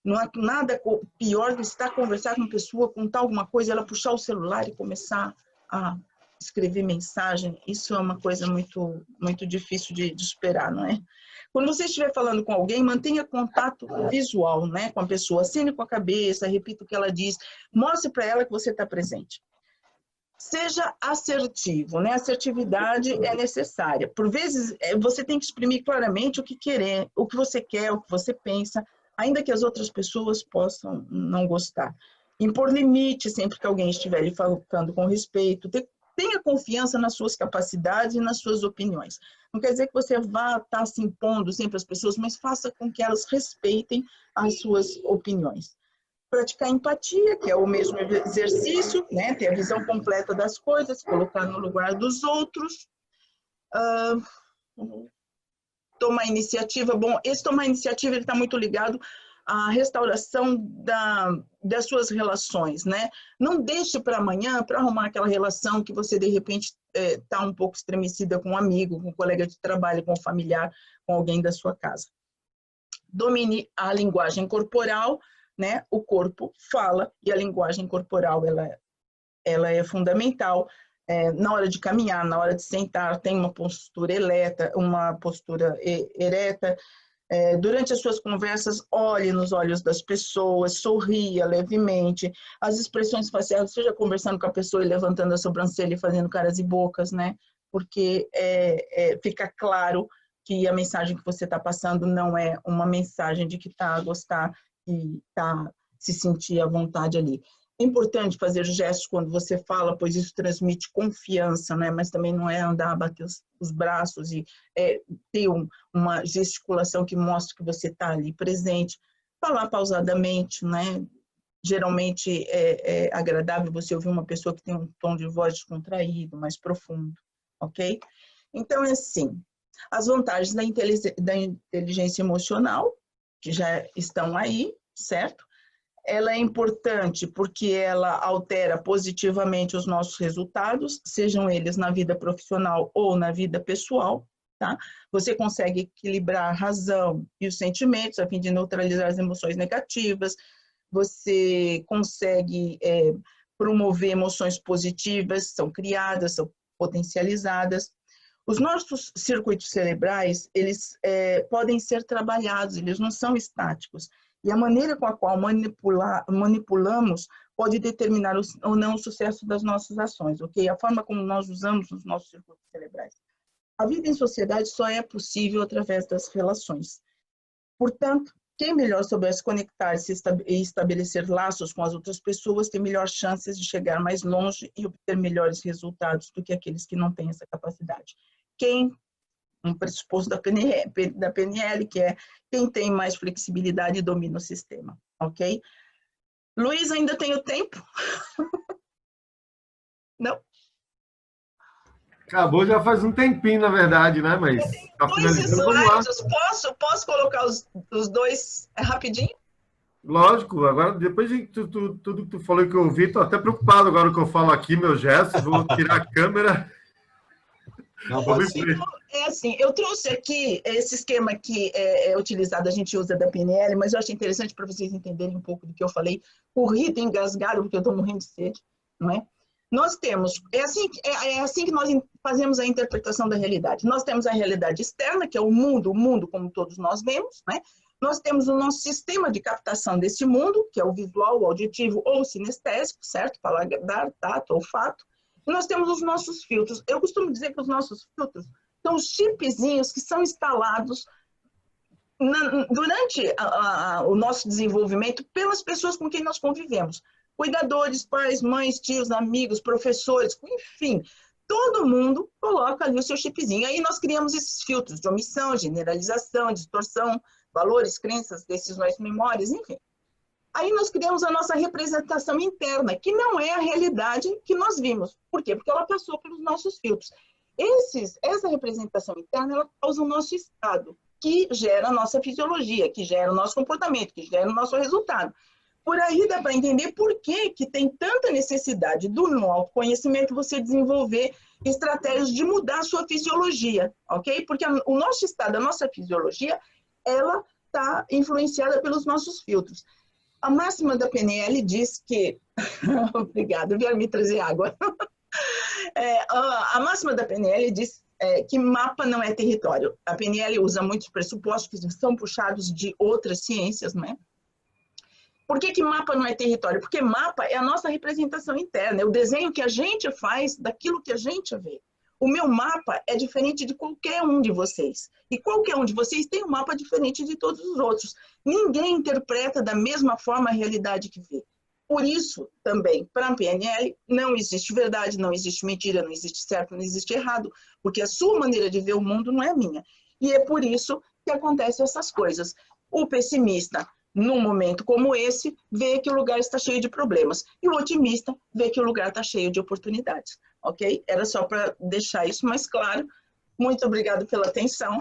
Não há nada pior do que estar conversar com uma pessoa, contar alguma coisa, ela puxar o celular e começar a escrever mensagem. Isso é uma coisa muito, muito difícil de superar, não é? Quando você estiver falando com alguém, mantenha contato visual, né, com a pessoa. Acene com a cabeça, repita o que ela diz. Mostre para ela que você está presente. Seja assertivo, né? Assertividade é necessária. Por vezes, você tem que exprimir claramente o que você quer, o que você pensa, ainda que as outras pessoas possam não gostar. Impor limite sempre que alguém estiver lhe falando com respeito. Tenha confiança nas suas capacidades e nas suas opiniões. Não quer dizer que você vá estar se impondo sempre às pessoas, mas faça com que elas respeitem as suas opiniões. Praticar empatia, que é o mesmo exercício, né? Ter a visão completa das coisas, colocar no lugar dos outros. Tomar iniciativa. Bom, esse tomar iniciativa está muito ligado à restauração das suas relações, né? Não deixe para amanhã para arrumar aquela relação que você, de repente, está um pouco estremecida com um amigo, com um colega de trabalho, com um familiar, com alguém da sua casa. Domine a linguagem corporal, né? O corpo fala e a linguagem corporal ela é fundamental. Na hora de caminhar, na hora de sentar, tem uma postura ereta. Durante as suas conversas, olhe nos olhos das pessoas, sorria levemente. As expressões faciais, seja conversando com a pessoa e levantando a sobrancelha e fazendo caras e bocas, né? Porque fica claro que a mensagem que você está passando não é uma mensagem de que está a gostar e se sentir à vontade ali. É importante fazer gestos quando você fala, pois isso transmite confiança, né? Mas também não é andar a bater os braços e ter uma gesticulação que mostra que você está ali presente. Falar pausadamente, né? Geralmente é agradável você ouvir uma pessoa que tem um tom de voz descontraído, mais profundo, ok? Então, é assim, as vantagens da inteligência emocional, que já estão aí, certo? Ela é importante porque ela altera positivamente os nossos resultados, sejam eles na vida profissional ou na vida pessoal, tá? Você consegue equilibrar a razão e os sentimentos a fim de neutralizar as emoções negativas, você consegue promover emoções positivas, são criadas, são potencializadas. Os nossos circuitos cerebrais, eles podem ser trabalhados, eles não são estáticos. E a maneira com a qual manipulamos pode determinar ou não o sucesso das nossas ações, ok? A forma como nós usamos os nossos circuitos cerebrais. A vida em sociedade só é possível através das relações. Portanto, quem melhor souber se conectar-se e estabelecer laços com as outras pessoas tem melhores chances de chegar mais longe e obter melhores resultados do que aqueles que não têm essa capacidade. Um pressuposto da PNL, que é quem tem mais flexibilidade e domina o sistema, ok? Luiz, ainda tenho tempo? Não? Acabou já faz um tempinho, na verdade, né? Mas tá finalizando, vamos lá. Posso colocar os dois rapidinho? Lógico, agora depois de tudo que tu falou que eu ouvi, estou até preocupado agora com o que eu falo aqui, meus gestos, vou tirar a câmera. Não, pode sim. É assim, eu trouxe aqui esse esquema que é utilizado, a gente usa da PNL, mas eu acho interessante para vocês entenderem um pouco do que eu falei. Corrido, engasgado, porque eu estou morrendo de sede, não é? Nós temos, é assim que nós fazemos a interpretação da realidade. Nós temos a realidade externa, que é o mundo como todos nós vemos, né? Nós temos o nosso sistema de captação desse mundo, que é o visual, o auditivo ou o sinestésico, certo? Paladar, tato, olfato. E nós temos os nossos filtros. Eu costumo dizer que os nossos filtros são os chipzinhos que são instalados durante o nosso desenvolvimento pelas pessoas com quem nós convivemos. Cuidadores, pais, mães, tios, amigos, professores, enfim, todo mundo coloca ali o seu chipzinho. Aí nós criamos esses filtros de omissão, generalização, distorção, valores, crenças, decisões, memórias, enfim. Aí nós criamos a nossa representação interna, que não é a realidade que nós vimos. Por quê? Porque ela passou pelos nossos filtros. Essa representação interna, ela causa o nosso estado, que gera a nossa fisiologia, que gera o nosso comportamento, que gera o nosso resultado. Por aí dá para entender por que tem tanta necessidade do no autoconhecimento você desenvolver estratégias de mudar a sua fisiologia, ok? Porque o nosso estado, a nossa fisiologia, ela está influenciada pelos nossos filtros. A máxima da PNL diz que... Obrigada, vieram me trazer água. A máxima da PNL diz que mapa não é território. A PNL usa muitos pressupostos que são puxados de outras ciências, né? Por que mapa não é território? Porque mapa é a nossa representação interna, é o desenho que a gente faz daquilo que a gente vê. O meu mapa é diferente de qualquer um de vocês. E qualquer um de vocês tem um mapa diferente de todos os outros. Ninguém interpreta da mesma forma a realidade que vê. Por isso, também, para a PNL, não existe verdade, não existe mentira, não existe certo, não existe errado, porque a sua maneira de ver o mundo não é a minha. E é por isso que acontecem essas coisas. O pessimista, num momento como esse, vê que o lugar está cheio de problemas. E o otimista vê que o lugar está cheio de oportunidades. Ok? Era só para deixar isso mais claro. Muito obrigada pela atenção.